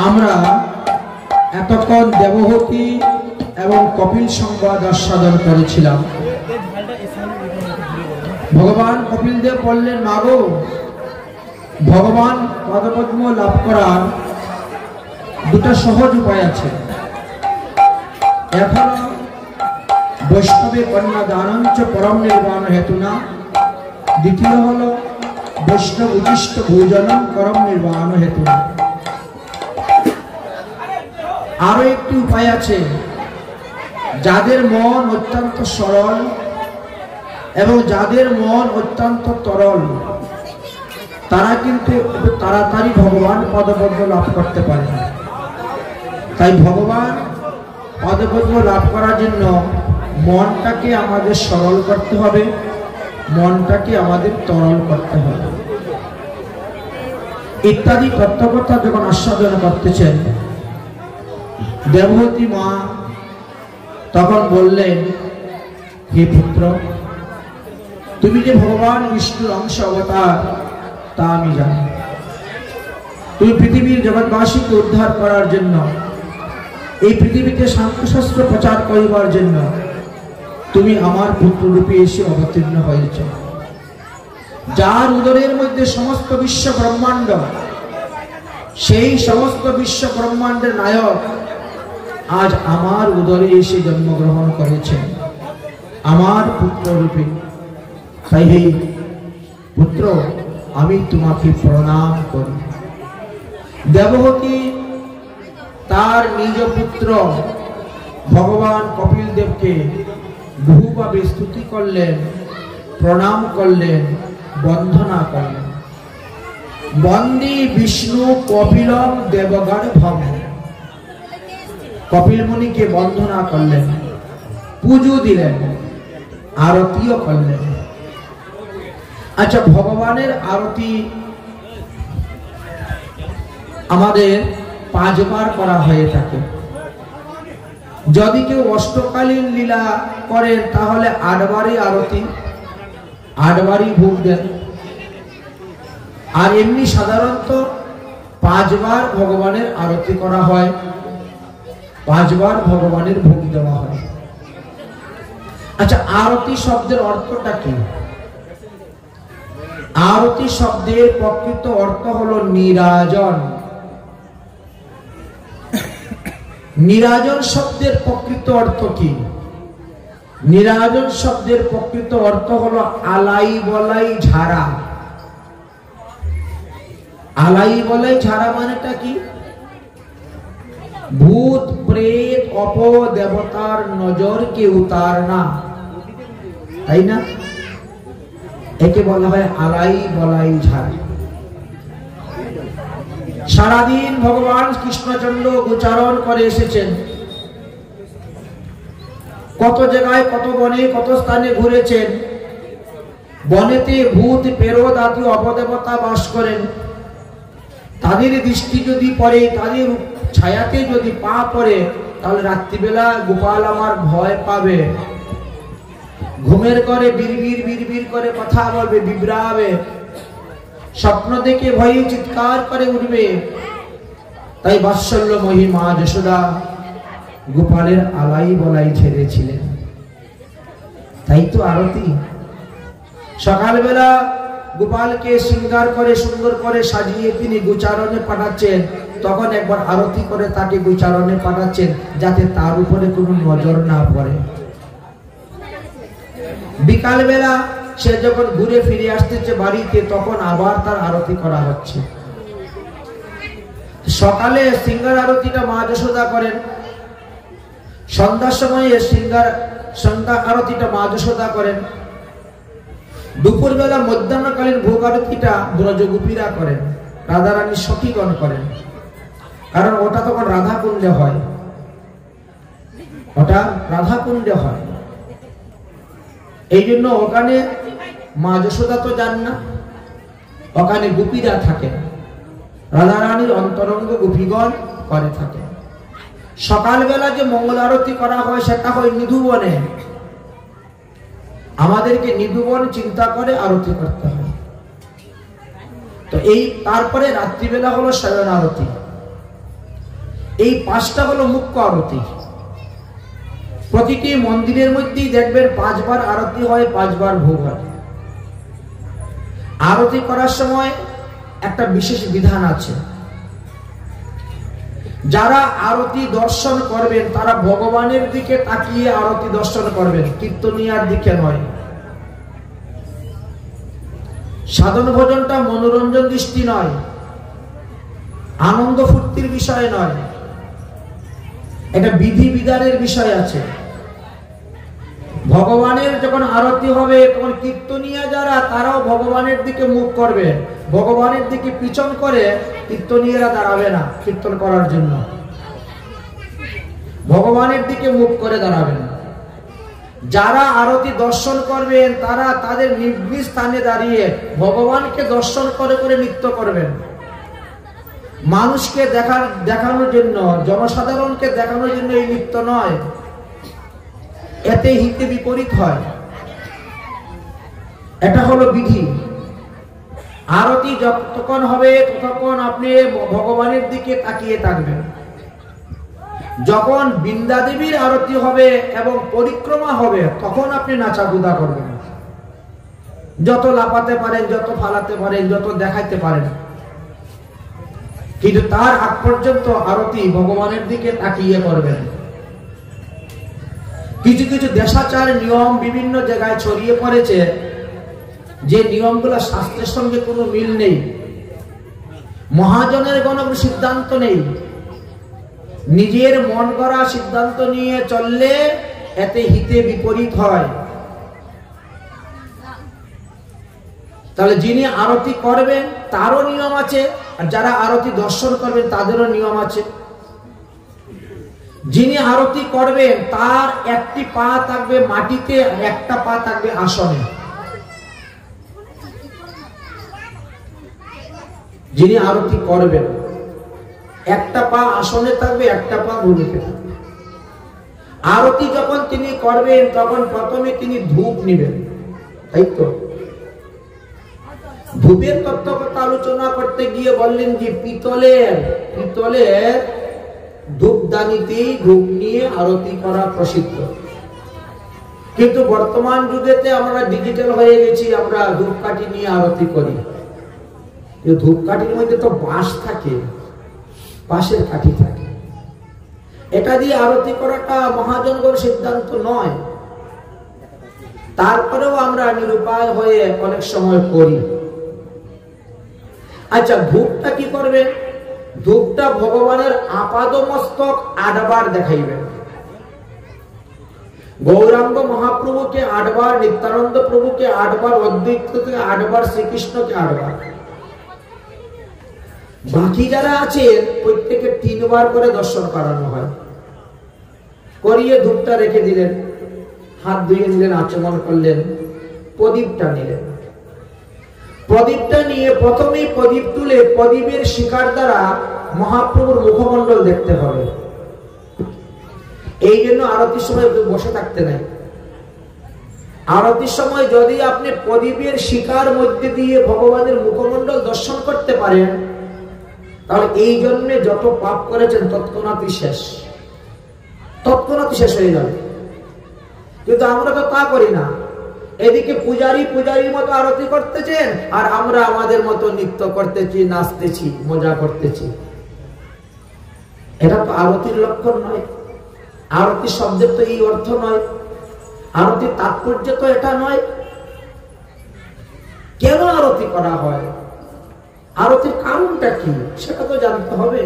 আমরা এতক্ষণ দেবহূতি এবং কপিল সংবাদ আস্বাদন করেছিলাম। ভগবান কপিল দেব বললেন, মাগো, ভগবান পদপদ্ম লাভ করার দুটা সহজ উপায় আছে। এখন বৈষ্ণবে কন্যা দানঞ্চ পরম নির্বাণ হেতুনা, দ্বিতীয় হলো বৈষ্ণব উদিষ্ট ভোজনম পরম নির্বাণ হেতুনা। আরো একটি উপায় আছে, যাদের মন অত্যন্ত সরল এবং যাদের মন অত্যন্ত তরল, তারা কিন্তু তাড়াতাড়ি ভগবান পদপদ্ম লাভ করতে পারে। তাই ভগবান পদপদ্ম লাভ করার জন্য মনটাকে আমাদের সরল করতে হবে, মনটাকে আমাদের তরল করতে হবে ইত্যাদি তত্ত্বকথা যখন আস্বাদন করতেছেন দেবহূতি মা তখন বললেন, হে পুত্র, তুমি যে ভগবান বিষ্ণুর অংশ অবতার তা আমি জানি। তুমি পৃথিবীর জগৎবাসীকে উদ্ধার করার জন্য, এই পৃথিবীতে শাস্ত্র প্রচার করিবার জন্য তুমি আমার পুত্র রূপে এসে অবতীর্ণ হয়েছ। যার উদরের মধ্যে সমস্ত বিশ্ব ব্রহ্মাণ্ড, সেই সমস্ত বিশ্ব ব্রহ্মাণ্ডের নায়ক আজ আমার উদরে এসে জন্মগ্রহণ করেছেন আমার পুত্র রূপে। তাই হে পুত্র, আমি তোমাকে প্রণাম করি। দেবহূতি তার নিজ পুত্র ভগবান কপিল দেবকে বহুভাবে স্তুতি করলেন, প্রণাম করলেন, বন্দনা করলেন। বন্দে বিষ্ণু কপিলম দেবগর্ভম, কপিল মুনিকে বন্দনা করলেন, পুজো দিলেন, আরতিও করলেন। আচ্ছা, ভগবানের আরতি আমাদের 5 বার করা হয়ে থাকে। যদি কেউ অষ্টকালীন লীলা করেন তাহলে 8 বারই আরতি, 8 বারই ভোগ দেন। আর এমনি সাধারণত 5 বার ভগবানের আরতি করা হয়, 5 বার ভগবানের ভোগ দেওয়া হয়। আচ্ছা, আরতি শব্দের অর্থটা কি? আরতি শব্দের প্রকৃত অর্থ হলো নিরাজন। নিরাজন শব্দের প্রকৃত অর্থ কি? নিরাজন শব্দের প্রকৃত অর্থ হলো আলাই বলাই ঝাড়া। আলাই বলাই ঝাড়া মানেটা কি? ভূত প্রেত অপদেবতার নজরকে উতারনা, তাই না? একে বলা হয় আলাই বলাই ঝাড়া। সারাদিন ভগবান কৃষ্ণচন্দ্র গোচারণ করে এসেছেন, কত জায়গায়, কত বনে, কত স্থানে ঘুরেছেন। বনেতে ভূত পেরোত আদি অপদেবতা বাস করেন। তাদের দৃষ্টি যদি পড়ে, তাদের ছায়াতে যদি পা পড়ে, তাহলে রাত্রিবেলা গোপাল আমার ভয় পাবে, ঘুমের ঘরে বিড়বিড় বিড়বিড় করে কথা বলবে, বিভ্রাবে, স্বপ্ন দেখে ভয়ে চিৎকার করে উঠবে। তাই বাৎসল্যময়ী মা যশোদা গোপালের আলাই বলাই ছেড়েছিলেন। তাই তো আরতি। সকালবেলা গোপালকে শৃঙ্গার করে সুন্দর করে সাজিয়ে তিনি গোচারণে পাঠাচ্ছেন, তখন একবার আরতি করে তাকে গোচারণে পাঠাচ্ছেন, যাতে তার উপরে কোনো নজর না পড়ে। বিকালবেলা সে যখন ঘুরে ফিরে আসতেছে বাড়িতে, তখন আবার তার আরতি করা হচ্ছে। সকালে শৃঙ্গার আরতিটা মা যশোদা করেন, সন্ধ্যার সময় সন্ধ্যা আরতিটা মা যশোদা করেন, দুপুরবেলা মধ্যাহ্নকালীন ভোগ আরতিটা ব্রজগোপীরা করেন, রাধারানী সখীগণ করেন। কারণ ওটা তখন রাধাকুণ্ডে হয়, ওটা রাধাকুণ্ডে হয়। এই জন্য ওখানে মা যশোদা তো যান না, ওখানে গোপীরা থাকেন, রাধারানীর অন্তরঙ্গ গোপীগণ করে থাকেন। সকালবেলা যে মঙ্গল আরতি করা হয় সেটা হয় নিধুবনে। আমাদেরকে নিধুবন চিন্তা করে আরতি করতে হয়। তো এই তারপরে রাত্রিবেলা হলো শয়ন আরতি। এই 5টা হলো মুখ্য আরতি। প্রতিটি মন্দিরের মধ্যেই দেখবেন 5 বার আরতি হয়, 5 বার ভোগ হয়। আরতি করার সময় একটা বিশেষ বিধান আছে। যারা আরতি দর্শন করবেন তারা ভগবানের দিকে তাকিয়ে আরতি দর্শন করবেন, কীর্তনিয়ার দিকে নয়। সাধন ভোজনটা মনোরঞ্জন দৃষ্টি নয়, আনন্দ ফুর্তির বিষয় নয়, এটা বিধি বিধানের বিষয় আছে। ভগবানের যখন আরতি হবে তখন কীর্তনিয়া যারা তারাও ভগবানের দিকে মুখ করবে, ভগবানের দিকে পিছন করে কীর্তনিয়ারা দাঁড়াবে না কীর্তন করার জন্য, ভগবানের দিকে মুখ করে দাঁড়াবেন। যারা আরতি দর্শন করবেন তারা তাদের নিজ স্থানে দাঁড়িয়ে ভগবানকে দর্শন করে করে নৃত্য করবেন। মানুষকে দেখানোর জন্য, জনসাধারণকে দেখানোর জন্য এই নৃত্য নয়, এতে হিতে বিপরীত হয়। এটা হলো বিধি। আরতি যতক্ষণ হবে ততক্ষণ আপনি ভগবানের দিকে তাকিয়ে থাকবেন। যখন বৃন্দা দেবীর আরতি হবে এবং পরিক্রমা হবে তখন আপনি নাচাকুদা করবেন, যত লাফাতে পারেন, যত ফালাতে পারেন, যত দেখাইতে পারেন, কিন্তু তার আগ পর্যন্ত আরতি ভগবানের দিকে তাকিয়ে করবেন। কিছু কিছু দেশাচার নিয়ম বিভিন্ন জায়গায় ছড়িয়ে পড়েছে, যে নিয়মগুলো শাস্ত্রের সঙ্গে কোনো মিল নেই, মহাজনের কোনো সিদ্ধান্ত নেই। নিজের মন করা সিদ্ধান্ত নিয়ে চললে এতে হিতে বিপরীত হয়। তাহলে যিনি আরতি করবেন তারও নিয়ম আছে, আর যারা আরতি দর্শন করবেন তাদেরও নিয়ম আছে। যিনি আরতি করবেন তার একটি পা থাকবে মাটিতে, একটা পা থাকবে আসনে। যিনি আরতি করবেন একটা পা আসনে থাকবে, একটা পা ভূমিতে থাকবে। আরতি যখন তিনি করবেন তখন প্রথমে তিনি ধূপ নেবেন, তাই তো? ধূপের তত্ত্ব কথা আলোচনা করতে গিয়ে বললেন যে পিতলের ধূপদানিতেই ধূপ নিয়ে আরতি করা প্রসিদ্ধ। কিন্তু বর্তমান যুগেতে আমরা ডিজিটাল হয়ে গেছি, আমরা ধূপকাঠি নিয়ে আরতি করি। ধূপকাঠির মধ্যে তো বাঁশ থাকে, বাঁশের কাঠি থাকে, এটা দিয়ে আরতি করাটা মহাজনগণ সিদ্ধান্ত নয়। তারপরেও আমরা নিরুপায় হয়ে অনেক সময় করি। আচ্ছা, ধূপটা কি করবেন? ধূপটা ভগবানের আপাদমস্তক 8 বার দেখাইবেন। গৌরাঙ্গ মহাপ্রভুকে 8 বার, নিত্যানন্দ প্রভুকে 8 বার, অদ্বৈতকে 8 বার, শ্রীকৃষ্ণকে 8 বার। বাকি যারা আছেন প্রত্যেকে 3 বার করে দর্শন করানো হয়। করিয়ে ধূপটা রেখে দিলেন, হাত ধুয়ে নিলেন, আচমন করলেন, প্রদীপটা নিলেন। প্রদীপটা নিয়ে প্রথমেই প্রদীপ তুলে প্রদীপের শিখার দ্বারা মহাপ্রভুর মুখমণ্ডল দেখতে হবে। এই জন্য আরতির সময় বসে থাকতে নাই। আরতির সময় যদি আপনি প্রদীপের শিখার মধ্যে দিয়ে ভগবানের মুখমণ্ডল দর্শন করতে পারেন তাহলে এই জন্য যত পাপ করেছেন তৎক্ষণাৎই শেষ হয়ে যাবে। কিন্তু আমরা তো তা করি না। এদিকে পূজারীর মতো আরতি করতেছেন, আর আমরা আমাদের মতো নৃত্য করতেছি, নাচতেছি, মজা করতেছি। এটা তো আরতির লক্ষণ নয়। আরতি শব্দের তো এই অর্থ নয়, আরতির তাৎপর্য তো এটা নয়। কেন আরতি করা হয়, আরতির কারণটা কি সেটা তো জানতে হবে।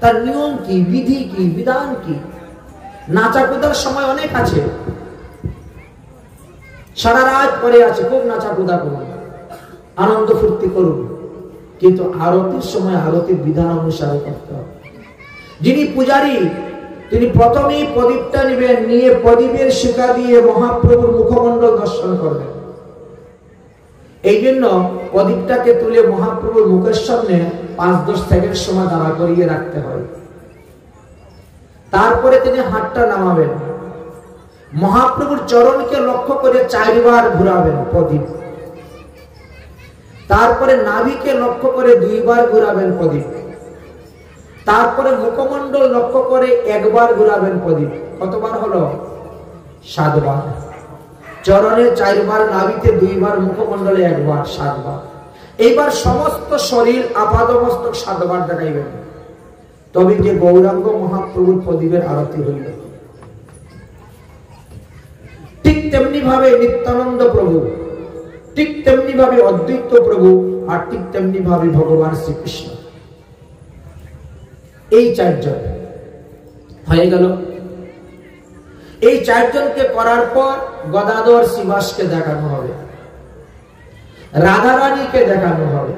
তার নিয়ম কি, বিধি কি, বিধান কি। নাচাকুদার সময় অনেক আছে, সারা রাত পরে আছে, খুব নাচাকুদা করুন, আনন্দ ফুর্তি করুন, কিন্তু আরতির সময় আরতির বিধান অনুসারে করতে হবে। যিনি পূজারী তিনি প্রথমেই প্রদীপটা নেবেন, নিয়ে প্রদীপের শিখা দিয়ে মহাপ্রভুর মুখমণ্ডল দর্শন করবেন। এই জন্য প্রদীপটাকে তুলে মহাপ্রভুর মুখের সামনে 5-10 সেকেন্ড সময় দাঁড়া করিয়ে রাখতে হয়। তারপরে তিনি হাতটা নামাবেন, মহাপ্রভুর চরণকে লক্ষ্য করে 4 বার ঘুরাবেন প্রদীপ। তারপরে নাভিকে লক্ষ্য করে 2 বার ঘুরাবেন প্রদীপ। তারপরে মুখমণ্ডল লক্ষ্য করে একবার ঘুরাবেন প্রদীপ। কতবার হলো? 7 বার। চরণে 4 বার, নাভিতে 2 বার, মুখমণ্ডলে 1 বার, 7 বার। এইবার সমস্ত শরীর আপাদমস্তক 7 বার দেখাইবেন, তবে যে গৌরাঙ্গ মহাপ্রভুর প্রদীপের আরতি হইল। ঠিক তেমনি ভাবে নিত্যানন্দ প্রভু, ঠিক তেমনি ভাবে অদ্বৈত প্রভু, আর ঠিক তেমনি ভাবে ভগবান শ্রীকৃষ্ণ। এই 4 জন হয়ে গেল। এই 4 জনকে করার পর গদাধর শ্রীবাসকে দেখানো হবে, রাধারানীকে দেখানো হবে,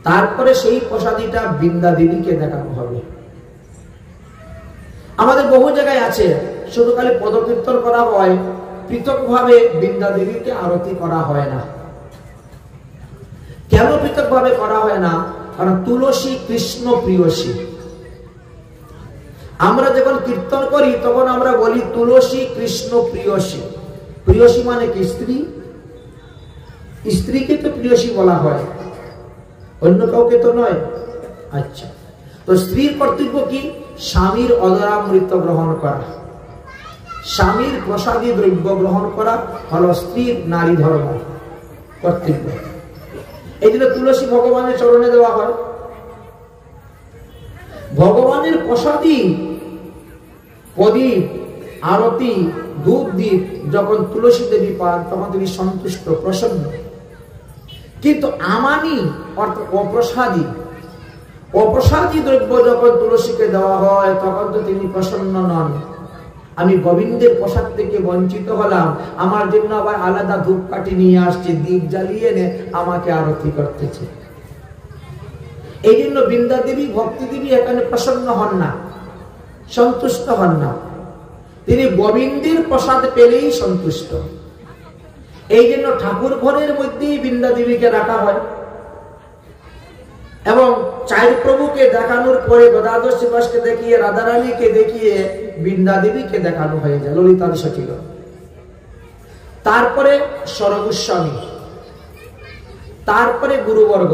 তারপরে সেই প্রসাদীটা বৃন্দা দেবীকে দেখানো হবে। আমাদের বহু জায়গায় আছে শুধু খালি পদকীর্তন করা হয়, পৃথকভাবে বৃন্দা দেবীকে আরতি করা হয় না। কেন পৃথকভাবে করা হয় না? কারণ তুলসী কৃষ্ণ প্রিয়সী। আমরা যখন কীর্তন করি তখন আমরা বলি তুলসী কৃষ্ণ প্রিয়সী। প্রিয়সী মানে কি? স্ত্রী। স্ত্রীকে তো প্রিয়সী বলা হয়, অন্য কাউকে তো নয়। আচ্ছা, তো স্ত্রীর কর্তব্য কি? স্বামীর অদরামৃত গ্রহণ করা, স্বামীর প্রসাদী দ্রব্য গ্রহণ করা হলো স্ত্রীর নারী ধর্ম কর্তব্য। এই জন্য তুলসী ভগবানের চরণে দেওয়া হয়। ভগবানের প্রসাদী প্রদীপ, আরতি, ধূপ দ্বীপ যখন তুলসী দেবী পান তখন তিনি সন্তুষ্ট, প্রসন্ন। কিন্তু আমানি অর্থাৎ অপ্রসাদী, অপ্রসাদী দ্রব্য যখন তুলসীকে দেওয়া হয় তখন তো তিনি প্রসন্ন নন। আমি গোবিন্দের প্রসাদ থেকে বঞ্চিত হলাম, আমার জন্য আবার আলাদা ধূপকাঠি নিয়ে আসছে, দীপ জ্বালিয়ে এনে আমাকে আরতি করতেছে। এই জন্য বৃন্দা দেবী, ভক্তি দেবী এখানে প্রসন্ন হন না, সন্তুষ্ট হন না। তিনি গোবিন্দের প্রসাদ পেলেই সন্তুষ্ট। এই জন্য ঠাকুর ঘরের মধ্যেই বৃন্দা দেবীকে রাখা হয়। এবং 4 প্রভুকে দেখানোর পরে গদাধর শ্রীবাসকে দেখিয়ে, রাধারানীকে দেখিয়ে বৃন্দা দেবীকে দেখানো হয়ে যায়, ললিতাংশ ছিল। তারপরে সরগোস্বামী, তারপরে গুরুবর্গ,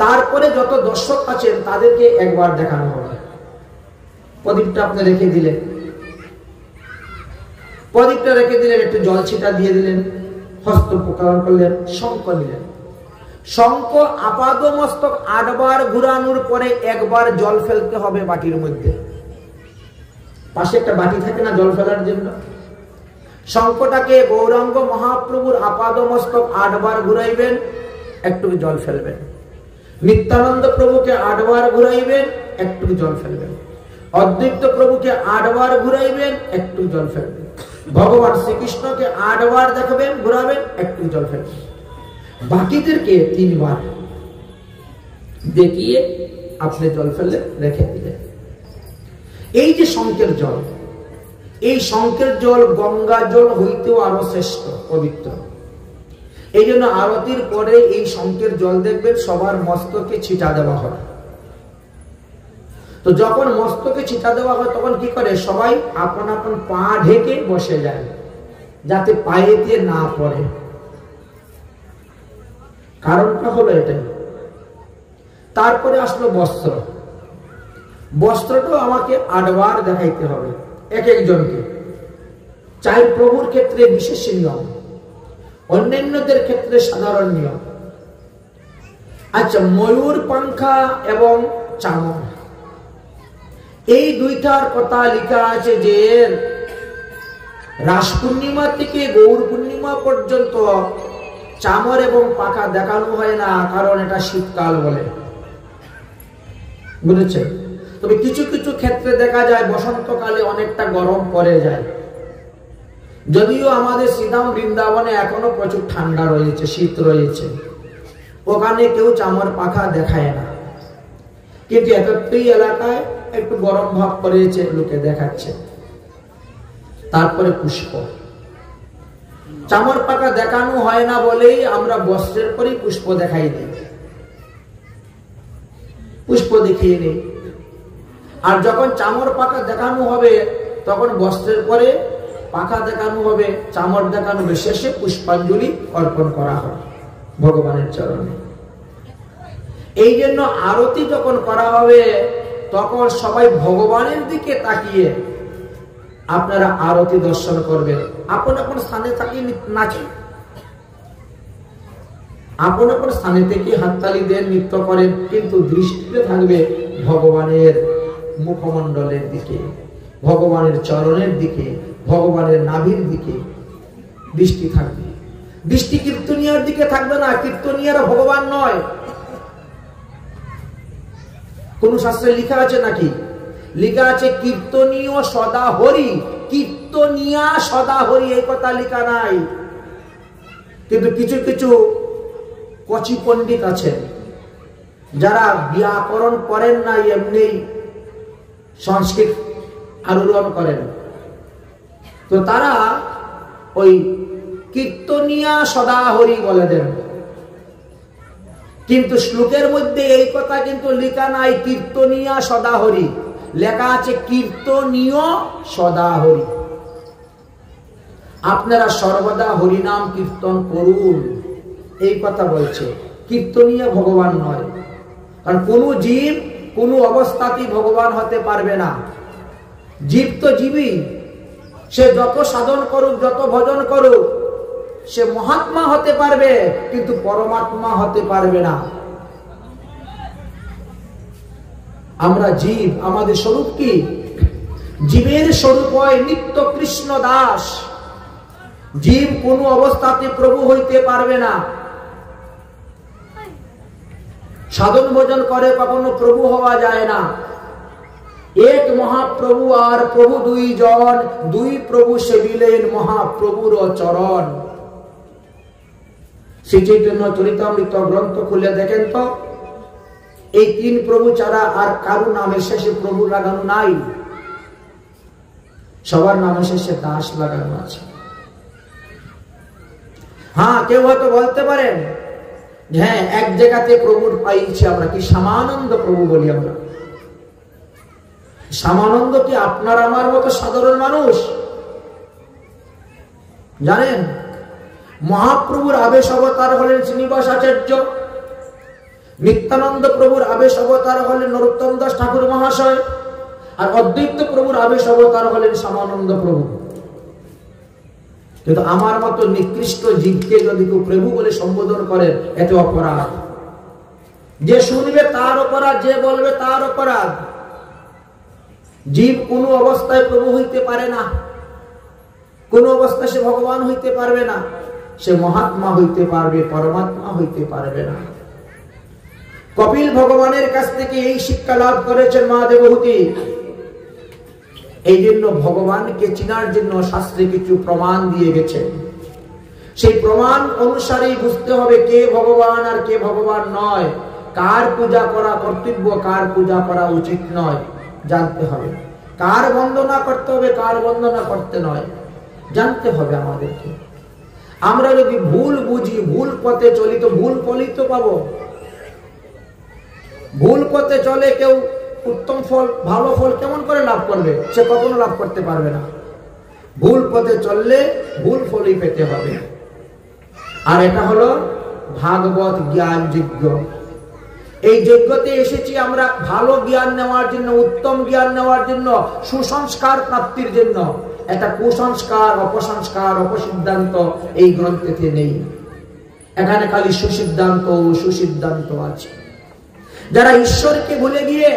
তারপরে যত দর্শক আছেন তাদেরকে একবার দেখানো হবে। প্রদীপটা আপনি রেখে দিলেন, প্রদীপটা রেখে দিলেন, একটু জল ছিটা দিয়ে দিলেন, হস্ত প্রকার করলেন, শঙ্খ নিলেন। শঙ্খ আপাদমস্তক 8 বার ঘুরানোর পরে 1 বার জল ফেলতে হবে বাটির মধ্যে। পাশে একটা বাটি থাকে না জল ফেলার জন্য? শঙ্খটাকে গৌরাঙ্গ মহাপ্রভুর আপাদমস্তক 8 বার ঘুরাইবেন, একটু জল ফেলবেন। নিত্যানন্দ প্রভুকে 8 বার ঘুরাইবেন, একটু জল ফেলবেন। অদ্বৈত প্রভুকে 8 বার ঘুরাইবেন, একটু জল ফেলবেন। ভগবান শ্রীকৃষ্ণকে 8 বার দেখাবেন, ঘুরাবেন, একটু জল ফেলবেন। বাকিদেরকে 3 বার দেখিয়ে আপনি জল ফেললে রেখে দিলেন। এই যে শঙ্কের জল, এই শঙ্কের জল গঙ্গা জল হইতেও আরো শ্রেষ্ঠ, পবিত্র। এই জন্য আরতির পরে এই শঙ্কের জল দেখবেন সবার মস্তকে ছিটা দেওয়া হয়। তো যখন মস্তকে ছিটা দেওয়া হয় তখন কি করে? সবাই আপন আপন পা ঢেকে বসে যায়, যাতে পায়েতে না পড়ে। কারণটা হলো এটাই। তারপরে আসলো বস্ত্র। বস্ত্রটাও আমাকে 8 বার দেখাইতে হবে এক একজনকে। 4 প্রভুর ক্ষেত্রে বিশেষ নিয়ম, অন্যান্যদের ক্ষেত্রে সাধারণ নিয়ম। আচ্ছা, ময়ূর পাংখা এবং চামর, এই 2টার কথা লেখা আছে যে রাস পূর্ণিমা থেকে গৌর পূর্ণিমা পর্যন্ত চামর এবং পাখা দেখানো হয় না, কারণ এটা শীতকাল বলে, বুঝেছেন? তবে কিছু কিছু ক্ষেত্রে দেখা যায় বসন্তকালে অনেকটা গরম পড়ে যায়। যদিও আমাদের শ্রীধাম বৃন্দাবনে এখনো প্রচুর ঠান্ডা রয়েছে, শীত রয়েছে, ওখানে কেউ চামর পাখা দেখায় না। কিন্তু একটি এলাকায় একটু গরম ভাব পড়েছে, লোকে দেখাচ্ছে। তারপরে পুষ্প, চামর পাখা দেখানো হয় না বলেই আমরা বস্ত্রের পরেই পুষ্প দেখাই দিই, পুষ্প দেখিয়ে নেই। আর যখন চামর পাখা দেখানো হবে তখন বস্ত্রের পরে পাখা দেখানো হবে, চামর দেখানো হবে, শেষে পুষ্পাঞ্জলি অর্পণ করা হবে ভগবানের চরণে। এই জন্য আরতি যখন করা হবে তখন সবাই ভগবানের দিকে তাকিয়ে আপনারা আরতি দর্শন করবেন। আপন আপন স্থানে তাকিয়ে নাচেন, আপন আপন স্থানে থেকে হাততালি দেন, নৃত্য করেন, কিন্তু দৃষ্টিতে থাকবে ভগবানের মুখমণ্ডলের দিকে, ভগবানের চরণের দিকে, ভগবানের নাভির দিকে দৃষ্টি থাকবে। দৃষ্টি কীর্তনিয়ার দিকে থাকবে না। কীর্তনিয়ারা ভগবান নয়। কোন শাস্ত্রে লেখা আছে নাকি? লেখা আছে কীর্তনীয় সদা হরি, কীর্তনিয়া সদা হরি, এই কথা লেখা নাই। কিন্তু কিছু কিছু কচি পণ্ডিত আছেন যারা ব্যাকরণ করেন না, এমনি সংস্কৃত আরোহণ করেন, তো তারা ওই কীর্তনিয়া সদা হরি বলে দেন। কিন্তু শ্লোকের মধ্যে এই কথা কিন্তু লেখা নাই কীর্তনিয়া সদা হরি, লেখা আছে কীর্তনীয় সদা হরি। আপনারা সর্বদা হরিনাম কীর্তন করুন, এই কথা বলছে। কীর্তনীয় ভগবান নয়। কারণ কোন জীব কোন অবস্থাতেই ভগবান হতে পারবে না। জীব তো জীবই, সে যত সাধন করুক, যত ভজন করুক, সে মহাত্মা হতে পারবে কিন্তু পরমাত্মা হতে পারবে না। আমরা জীব, আমাদের স্বরূপ কি? জীবের স্বরূপ হয় নিত্য কৃষ্ণ দাস। জীব কোন অবস্থাতে প্রভু হইতে পারবে না। সাধন ভজন করে কখনো প্রভু হওয়া যায় না। এক মহাপ্রভু আর প্রভু দুইজন, দুই প্রভু সেবিলেন মহাপ্রভুর চরণ। শ্রী চৈতন্য চরিতামৃত গ্রন্থ খুলে দেখেন তো, এই তিন প্রভু ছাড়া আর কারো নামের শেষে প্রভু লাগানো নাই। সবার নামের শেষে দাস লাগানো আছে। হ্যাঁ, কেউ হয়তো বলতে পারেন যে হ্যাঁ, এক জায়গাতে প্রভুর পাইছি আমরা, কি শ্যামানন্দ প্রভু বলি আমরা। শ্যামানন্দ কি আপনার আমার মতো সাধারণ মানুষ? জানেন, মহাপ্রভুর আবেশ অবতার হলেন শ্রীনিবাস আচার্য, নিত্যানন্দ প্রভুর আবেশ অবতার হলেন নরোত্তম দাস ঠাকুর মহাশয়, আর অদ্বৈত প্রভুর আবেশ অবতার হলেন শ্যামানন্দ প্রভু। কিন্তু আমার মতো নিকৃষ্ট জীবকে যদি কেউ প্রভু বলে সম্বোধন করেন, এতে অপরাধ। যে শুনবে তার অপরাধ, যে বলবে তার অপরাধ। জীব কোন অবস্থায় প্রভু হইতে পারে না, কোন অবস্থায় সে ভগবান হইতে পারবে না। সে মহাত্মা হইতে পারবে, পরমাত্মা হইতে পারবে না। কপিল ভগবানের কাছ থেকে এই শিক্ষা লাভ করেছেন মা দেবহূতি। এই জন্য ভগবানকে চিনার জন্য শাস্ত্রে কিছু প্রমাণ দিয়ে গেছেন। সেই প্রমাণ অনুসারেই বুঝতে হবে কে ভগবান আর কে ভগবান নয়, কার পূজা করা কর্তব্য, কার পূজা করা উচিত নয় জানতে হবে, কার বন্দনা করতে হবে, কার বন্দনা করতে নয় জানতে হবে আমাদেরকে। আমরা যদি ভুল বুঝি, ভুল পথে চলি, তো ভুল ফলই তো পাবো। ভুল পথে চলে কেউ উত্তম ফল, ভালো ফল কেমন করে লাভ করবে? সে কখনো লাভ করতে পারবে না। ভুল পথে চললে ভুল ফলই পেতে হবে। আর এটা হলো ভাগবত জ্ঞান যজ্ঞ। এই যজ্ঞতে এসেছি আমরা ভালো জ্ঞান নেওয়ার জন্য, উত্তম জ্ঞান নেওয়ার জন্য, সুসংস্কার প্রাপ্তির জন্য। একটা কুসংস্কার, অপসংস্কার, অপসিদ্ধান্ত এই গ্রন্থেতে নেই। এখানে খালি সুসিদ্ধান্ত, সুসিদ্ধান্ত আছে। যারা ঈশ্বরকে ভুলে গিয়ে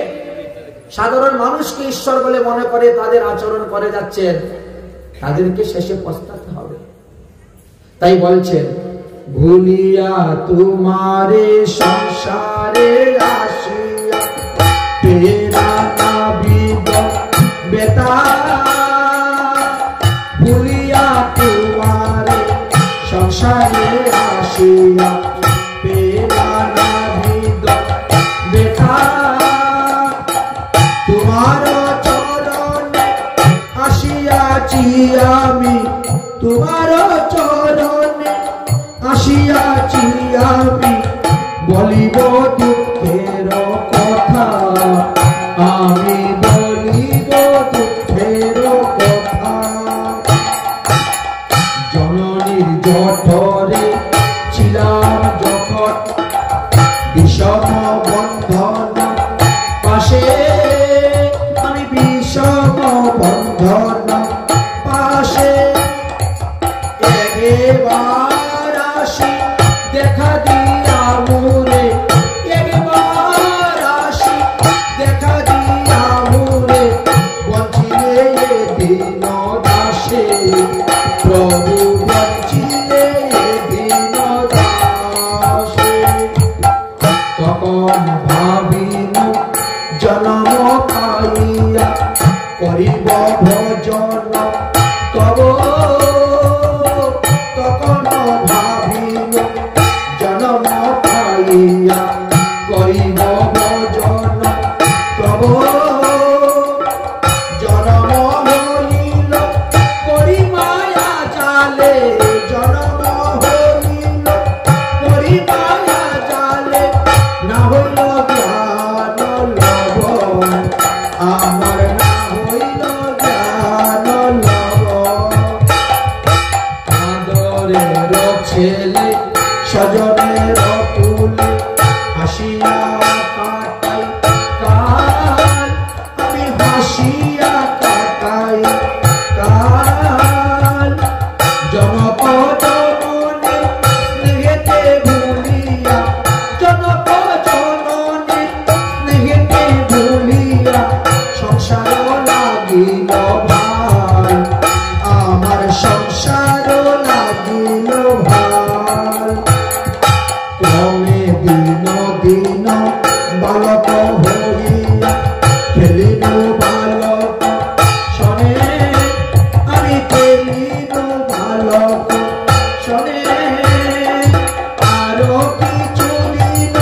সাধারণ মানুষকে ঈশ্বর বলে মনে করে তাদের আচরণ করে যাচ্ছেন, তাদেরকে শেষে পস্তাতে হবে। তাই বলছেন, ভুলিয়া তোমারে সংসারে আসিয়া পেরা নাবিদ বেতা, ভুলিয়া তোমারে সংসারে আসিয়া পেরা নাবিদ বেতা, তোমার চরণে আসিয়াছি আমি, তোমার চরণে আসিয়াছি আমি, বলিব দুঃখের কথা, আমি বলিব দুঃখের কথা। জননীর জঠরে ছিলাম যখন বিষম ভজন তব তখন ভাবিল জনম পাইয়া করিব ভজন তব জনম হইল করি মায়া জালে জনম হইল করি মায়া জালে না হইল জ্ঞান লবণ আমার না হইল জ্ঞান লবণ আদরের ছেলে স্বজনের কুলে হাসিয়া কাটাই কাল আমি হাসিয়া কাটাই কাল জনপদ মনে স্নেহেতে ভুলিয়া জনপদ মনে স্নেহেতে ভুলিয়া সংসার লাগিল ভাই আমার সংসার লাগিল ভাই ক্রমে দিন দিন বালক হইয়া খেলিল বালক শনে আমি খেলিল বালক শনে আরো কিছু দিন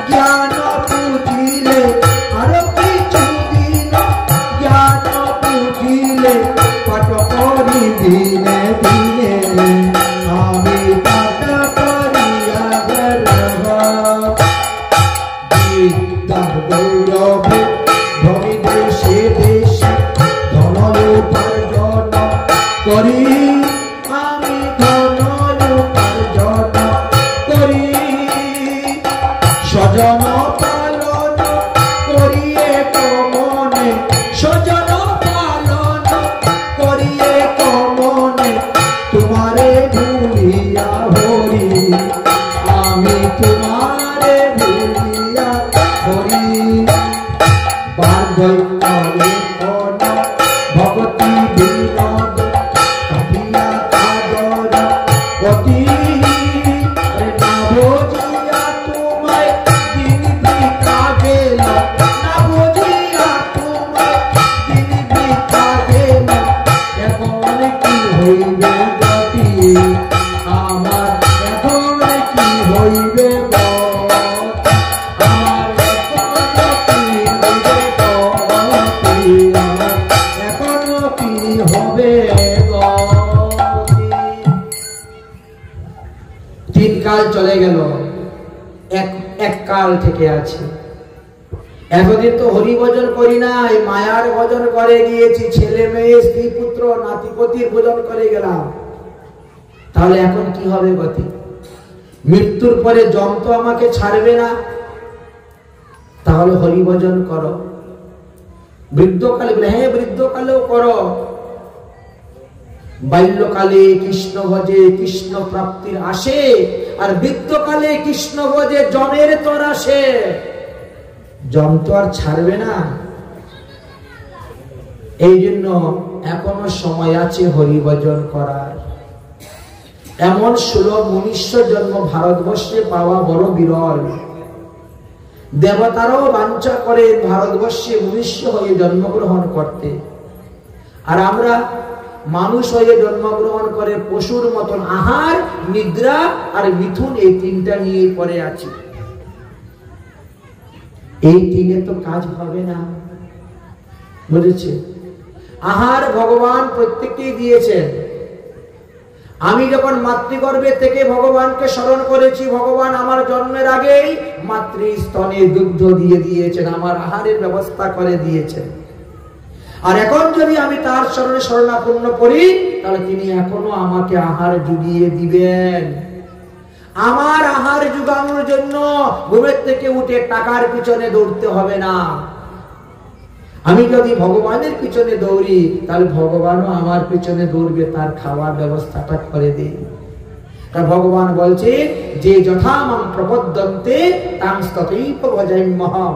জ্ঞান পুজিলে আরো কিছু দিন জ্ঞান পুজিলে পাঠ করি দিনে দিনে আমি পাঠ করিয়া গর্ব বিদ্যা গৌরবে ধনী দেশে দেশে ধন উপার্জন করি আমি ধন উপার্জন করি স্বজন পালন করিয়ে কমনে স্বজন পালন করিয়ে কমনে তোমারে ভুলিয়া হরি আমি তোমারে ভুলিয়া হরি বার্ধক্য লেখন ভগতি বিনোদ কাটিয়া কাদর অতি না বুঝিয়া তোমায় দিন বৃথা গেল না বুঝিয়া তোমায় দিন বৃথা গেল এখন কি হইবে গতি আমার এখন কি হইবে আমার এখন কি হবে তিন কাল চলে গেল এক কাল থেকে আছে এতদিন তো হরি ভজন করি নাই মায়ার ভজন করে গিয়েছি ছেলে মেয়ে স্ত্রী পুত্র নাতিপতির ভজন করে গেলাম তাহলে এখন কি হবে গতি মৃত্যুর পরে যম তো আমাকে ছাড়বে না তাহলে হরি ভজন করো বৃদ্ধকালে হ্যাঁ বৃদ্ধকালেও করো বাল্যকালে কৃষ্ণ ভজে কৃষ্ণ প্রাপ্তির আসে আর বৃদ্ধকালে কৃষ্ণ ভজে জমের তোর আসে জম তো আর ছাড়বে না এই জন্য এখনো সময় আছে হরি ভজন করার এমন সুলভ মনুষ্য জন্ম ভারতবর্ষে পাওয়া বড় বিরল দেবতারাও বাঞ্ছা করে ভারতবর্ষে মনুষ্য হয়ে জন্মগ্রহণ করতে আর আমরা মানুষ হয়ে জন্মগ্রহণ করে পশুর মতন আহার নিদ্রা আর মিথুন এই তিনটা নিয়ে পড়ে আছি এই তিনে তো কাজ হবে না বুঝেছে আহার ভগবান প্রত্যেককেই দিয়েছেন আমি যখন মাতৃগর্ভে থেকে ভগবানকে স্মরণ করেছি ভগবান আমার জন্মের আগেই মাতৃস্তনে দুগ্ধ দিয়ে দিয়েছেন আমার আহারের ব্যবস্থা করে দিয়েছেন আর এখন যদি আমি তার শরণে শরণাপন্ন করি তাহলে তিনি এখনো আমাকে আহার জুগিয়ে দিবেন আমার আহার জুগানোর জন্য ঘুমের থেকে উঠে টাকার পিছনে দৌড়তে হবে না আমি যদি ভগবানের পিছনে দৌড়ি তাহলে ভগবানও আমার পিছনে দৌড়বে তার খাওয়ার ব্যবস্থাটা করে দেয় কারণ ভগবান বলছে যে যথা মাং প্রপদ্যন্তে তাং তথৈব ভজাম্যহম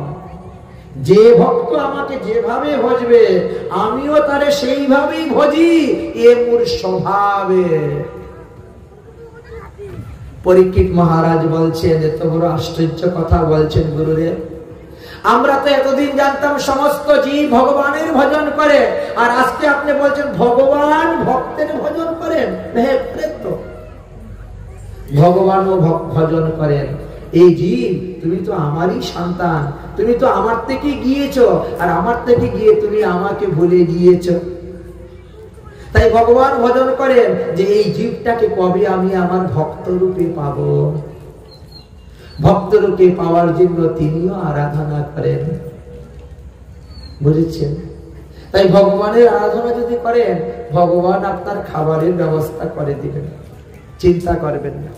যে ভক্ত আমাকে যেভাবে ভজবে আমিও তারে সেইভাবেই ভজি এ মোর স্বভাবে পরীক্ষিত মহারাজ বলছেন এত বড় আশ্চর্য কথা বলছেন গুরুদেব আমরা তো এতদিন জানতাম সমস্ত জীব ভগবানের ভজন করে, আর আজকে আপনি বলছেন ভগবান ভক্তের ভজন করেন। হ্যাঁ, তো ভগবানও ভজন করেন। এই জীব, তুমি তো আমারই সন্তান, তুমি তো আমার থেকে গিয়েছো, আর আমার থেকে গিয়ে তুমি আমাকে ভুলে গিয়েছো। তাই ভগবান ভজন করেন যে এই জীবটাকে কবে আমি আমার ভক্ত রূপে পাবো। ভক্ত রূপে পাওয়ার জন্য তিনিও আরাধনা করেন, বুঝেছেন? তাই ভগবানের আরাধনা যদি করেন, ভগবান আপনার খাবারের ব্যবস্থা করে দিবেন, চিন্তা করবেন না।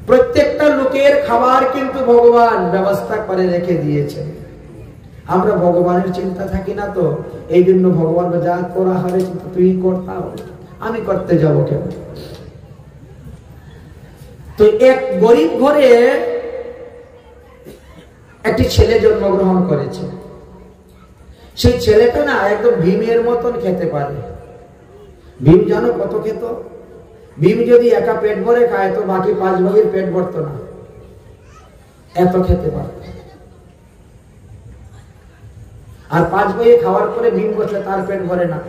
প্রত্যেকটা লোকের খাবার কিন্তু ভগবান ব্যবস্থা করে রেখে দিয়েছেন। আমরা ভগবানের চিন্তা থাকি না তো, এই জন্য ভগবান যা করা হবে তুই করতে, আমি করতে যাব কেন? তো এক গরিব ঘরে একটি ছেলে জন্মগ্রহণ করেছে। সেই ছেলেটা না একদম ভীমের মতন খেতে পারে। ভীম জানো কত খেত? ভীম যদি একা পেট ভরে খায় তো বাকি 5 ভাগের পেট ভরত না, এত খেতে পারত। আর 5 ভাগে খাওয়ার পরে ভীম বসলে তার পেট ভরে না।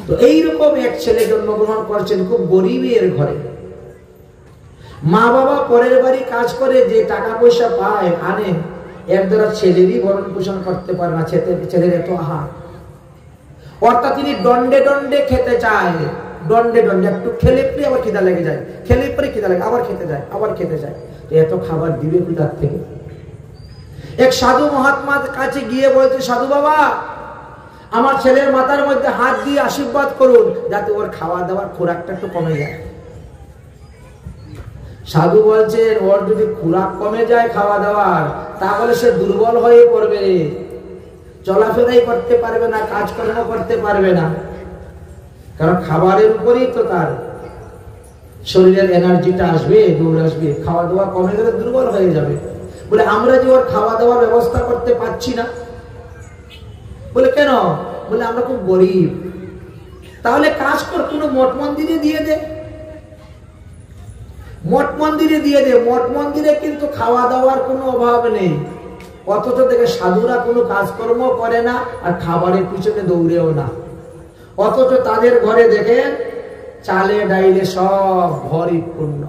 তো এইরকম এক ছেলে জন্মগ্রহণ করছেন খুব গরিবের ঘরে। মা বাবা পরের বাড়ি কাজ করে যে টাকা পয়সা পায় আনে, এর দ্বারা ছেলেরই ভরণ পোষণ করতে পারে না, ছেলের এত আহার। অর্থাৎ তিনি দণ্ডে দণ্ডে খেতে চায়, দণ্ডে দণ্ডে। একটু খেলে পরে আবার খিদা লেগে যায়, খেলে পরে খিদা লাগে, আবার খেতে যায়, আবার খেতে যায়। এত খাবার দিবে কোথার থেকে? এক সাধু মহাত্মার কাছে গিয়ে বলছে, সাধু বাবা, আমার ছেলের মাথার মধ্যে হাত দিয়ে আশীর্বাদ করুন যাতে ওর খাওয়া দাওয়ার খোরাকটা একটু কমে যায়। সাধু বলছেন, ওর যদি খোরাক কমে যায় খাওয়া দাওয়ার, তাহলে সে দুর্বল হয়ে পড়বে, চলাফেরাই করতে পারবে না, কাজকর্ম করতে পারবে না। কারণ খাবারের উপরেই তো তার শরীরের এনার্জিটা আসবে, দৌড় আসবে। খাওয়া দাওয়া কমে গেলে দুর্বল হয়ে যাবে। বলে আমরা যে ওর খাওয়া দাওয়ার ব্যবস্থা করতে পারছি না। বলে কেন? বলে আমরা খুব গরিব। তাহলে কাজ কর, কোনো মঠ মন্দিরে দিয়ে দে, মঠ মন্দিরে দিয়ে দে। মঠ মন্দিরে কিন্তু খাওয়া দাওয়ার কোনো অভাব নেই, অথচ থেকে সাধুরা কোনো কাজকর্ম করে না আর খাবারের পিছনে দৌড়েও না। অথচ তাদের ঘরে দেখেন চালে ডাইলে সব ভরই পূর্ণ।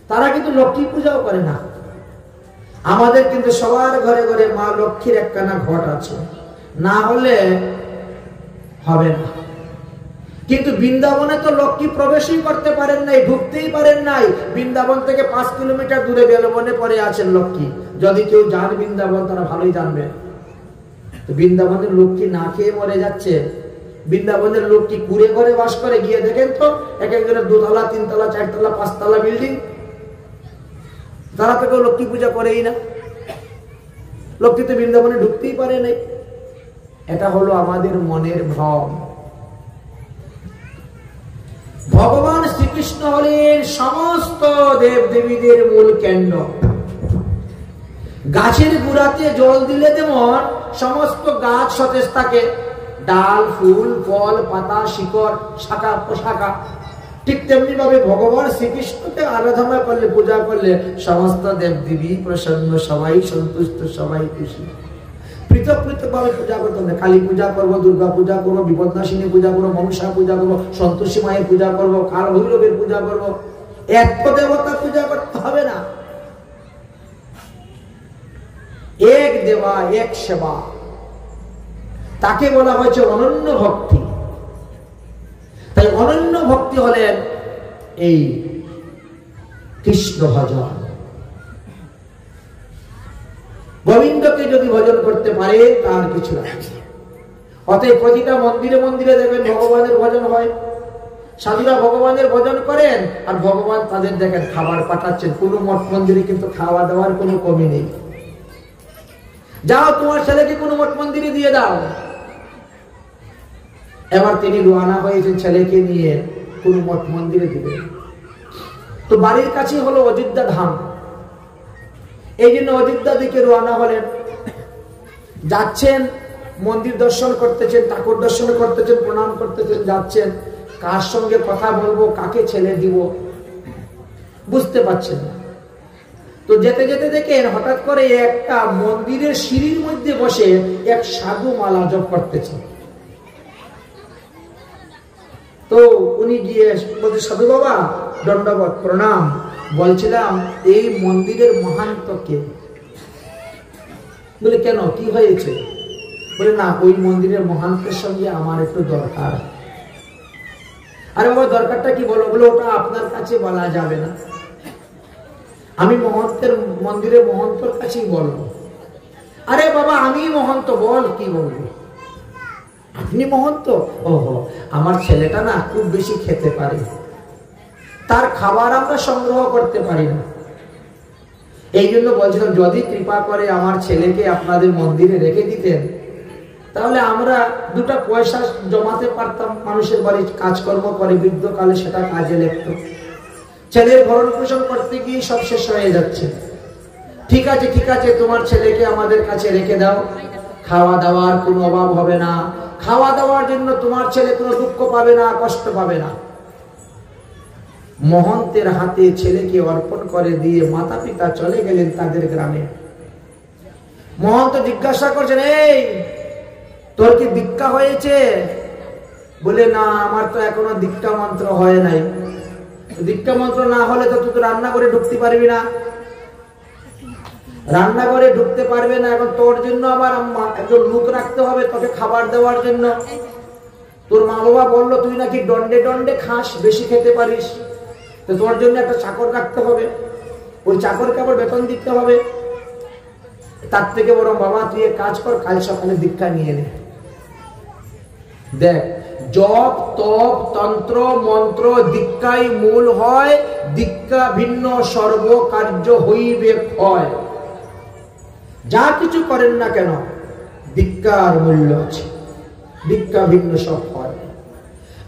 তারা কিন্তু লক্ষ্মী পূজাও করে না। আমাদের কিন্তু সবার ঘরে ঘরে মা লক্ষ্মীর একখানা ঘট আছে, না হলে হবে না। কিন্তু বৃন্দাবনে তো লক্ষ্মী প্রবেশই করতে পারেন নাই, ঢুকতেই পারেন নাই। বৃন্দাবন থেকে 5 কিলোমিটার দূরে বেলবনে পড়ে আছেন লক্ষ্মী। যদি কেউ যান বৃন্দাবন তারা ভালোই জানবে। তো বৃন্দাবনের লক্ষ্মী না খেয়ে মরে যাচ্ছে। বৃন্দাবনের লক্ষ্মী কুড়ে ঘরে বাস করে, গিয়ে দেখেন তো এক একজনের 2 তলা 3 তলা 4 তলা 5 তলা বিল্ডিং। তারা তো কেউ লক্ষ্মী পূজা করেই না। লক্ষ্মী তো বৃন্দাবনে ঢুকতেই পারে নাই। এটা হলো আমাদের মনের ভ্রম। ভগবান শ্রীকৃষ্ণ হলেন সমস্ত দেব দেবীদের মূল কেন্দ্র। গাছের গুড়াতে জল দিলে যেমন সমস্ত গাছ সতেজ থাকে, ডাল ফুল ফল পাতা শিকড় শাখা প্রশাখা, ঠিক তেমনি ভাবে ভগবান শ্রীকৃষ্ণকে আরাধনা করলে পূজা করলে সমস্ত দেব দেবী প্রসন্ন, সবাই সন্তুষ্ট, সবাই খুশি। পৃথক পৃথক ভাবে পূজা করতে হবে। কালী পূজা করবো, দুর্গা পূজা করবো, বিপদনাশিনী পূজা করবো, মনসা পূজা করবো, সন্তোষী মায়ের পূজা করবো, কাল ভৈরবের পূজা করবো। এক দেবতা পূজা করতে হবে না। এক দেবা এক সেবা, তাকে বলা হয়েছে অনন্য ভক্তি। তাই অনন্য ভক্তি হলেন এই কৃষ্ণ ভজন। গোবিন্দকে যদি ভজন করতে পারে তার কিছু লাগে। অতএব প্রতিটা মন্দিরে মন্দিরে দেখবেন ভগবানের ভজন হয়। সাধুরা ভগবানের ভজন করেন আর ভগবান তাদের দেখেন খাবার পাঠাচ্ছেন। কোনো মঠ মন্দিরে কিন্তু খাওয়া দাওয়ার কোনো কমি নেই। যাও তোমার ছেলেকে কোনো মঠ মন্দিরে দিয়ে দাও। এবার তিনি রওনা হয়েছেন ছেলেকে নিয়ে কোন মঠ মন্দিরে দিবেন। তো বাড়ির কাছে হলো অযোধ্যা ধাম। এই জন্য অযোধ্যা দিকে রওনা হলেন। যাচ্ছেন, মন্দির দর্শন করতেছেন, ঠাকুর দর্শন করতেছেন, প্রণাম করতেছেন, যাচ্ছেন। কার সঙ্গে কথা বলবো, কাকে ছেলে দিব বুঝতে পারছেন না। তো যেতে যেতে দেখেন হঠাৎ করে একটা মন্দিরের সিঁড়ির মধ্যে বসে এক সাধু মালা জপ করতেছে। তো উনি গিয়ে বলছে, সাধু বাবা দণ্ডবত প্রণাম, বলছিলাম এই মন্দিরের মহান্ত কে? বলে কেন, কি হয়েছে? বলে না, ওই মন্দিরের মহান্তের সঙ্গে আমার একটু দরকার। আরে বাবা দরকারটা কি বলো? বলে ওটা আপনার কাছে বলা যাবে না, আমি মন্দিরের মহন্তর কাছেই বলবো। আরে বাবা আমি মহন্ত, বল কি বলবো? আপনি মহন্ত? ওহো, আমার ছেলেটা না খুব বেশি খেতে পারে, তার খাবার আমরা সংগ্রহ করতে পারি না, এই জন্য বলছিলাম যদি কৃপা করে আমার ছেলেকে আপনাদের মন্দিরে রেখে দিতেন, তাহলে আমরা দুটা পয়সা জমাতে পারতাম, মানুষের বাড়ি কাজকর্ম করে বৃদ্ধকালে সেটা কাজে লাগতো। ছেলের ভরণ পোষণ করতে গিয়ে সব শেষ হয়ে যাচ্ছে। ঠিক আছে ঠিক আছে, তোমার ছেলেকে আমাদের কাছে রেখে দাও, খাওয়া দাওয়ার কোনো অভাব হবে না, খাওয়া দাওয়ার জন্য তোমার ছেলে কোনো দুঃখ পাবে না, কষ্ট পাবে না। মহন্তের হাতে ছেলেকে অর্পণ করে দিয়ে মাতা পিতা চলে গেলেন তাদের গ্রামে। মহন্ত জিজ্ঞাসা করছেন, এই তোর কি দীক্ষা হয়েছে? বলে না, আমার তো এখনো দীক্ষা মন্ত্র হয় নাই। দীক্ষা মন্ত্র না হলে তো তুই তো রান্নাঘরে ঢুকতে পারবি না, রান্নাঘরে ঢুকতে পারবে না। এখন তোর জন্য আবার একজন লোক রাখতে হবে তোকে খাবার দেওয়ার জন্য। তোর মা বাবা বললো তুই নাকি দণ্ডে দণ্ডে খাস, বেশি খেতে পারিস, তো তোর জন্য একটা চাকর রাখতে হবে, ওই চাকরকে আবার বেতন দিতে হবে। তার থেকে বরং বাবা তুই এক কাজ কর, কাল সকালে দীক্ষা নিয়ে নে। দেখ, জপ তপ তন্ত্র মন্ত্র দীক্ষাই মূল হয়, দীক্ষা ভিন্ন সর্ব কার্য হইবে ক্ষয়। যা কিছু করেন না কেন দীক্ষার মূল্য আছে, দীক্ষা ভিন্ন সব হয়।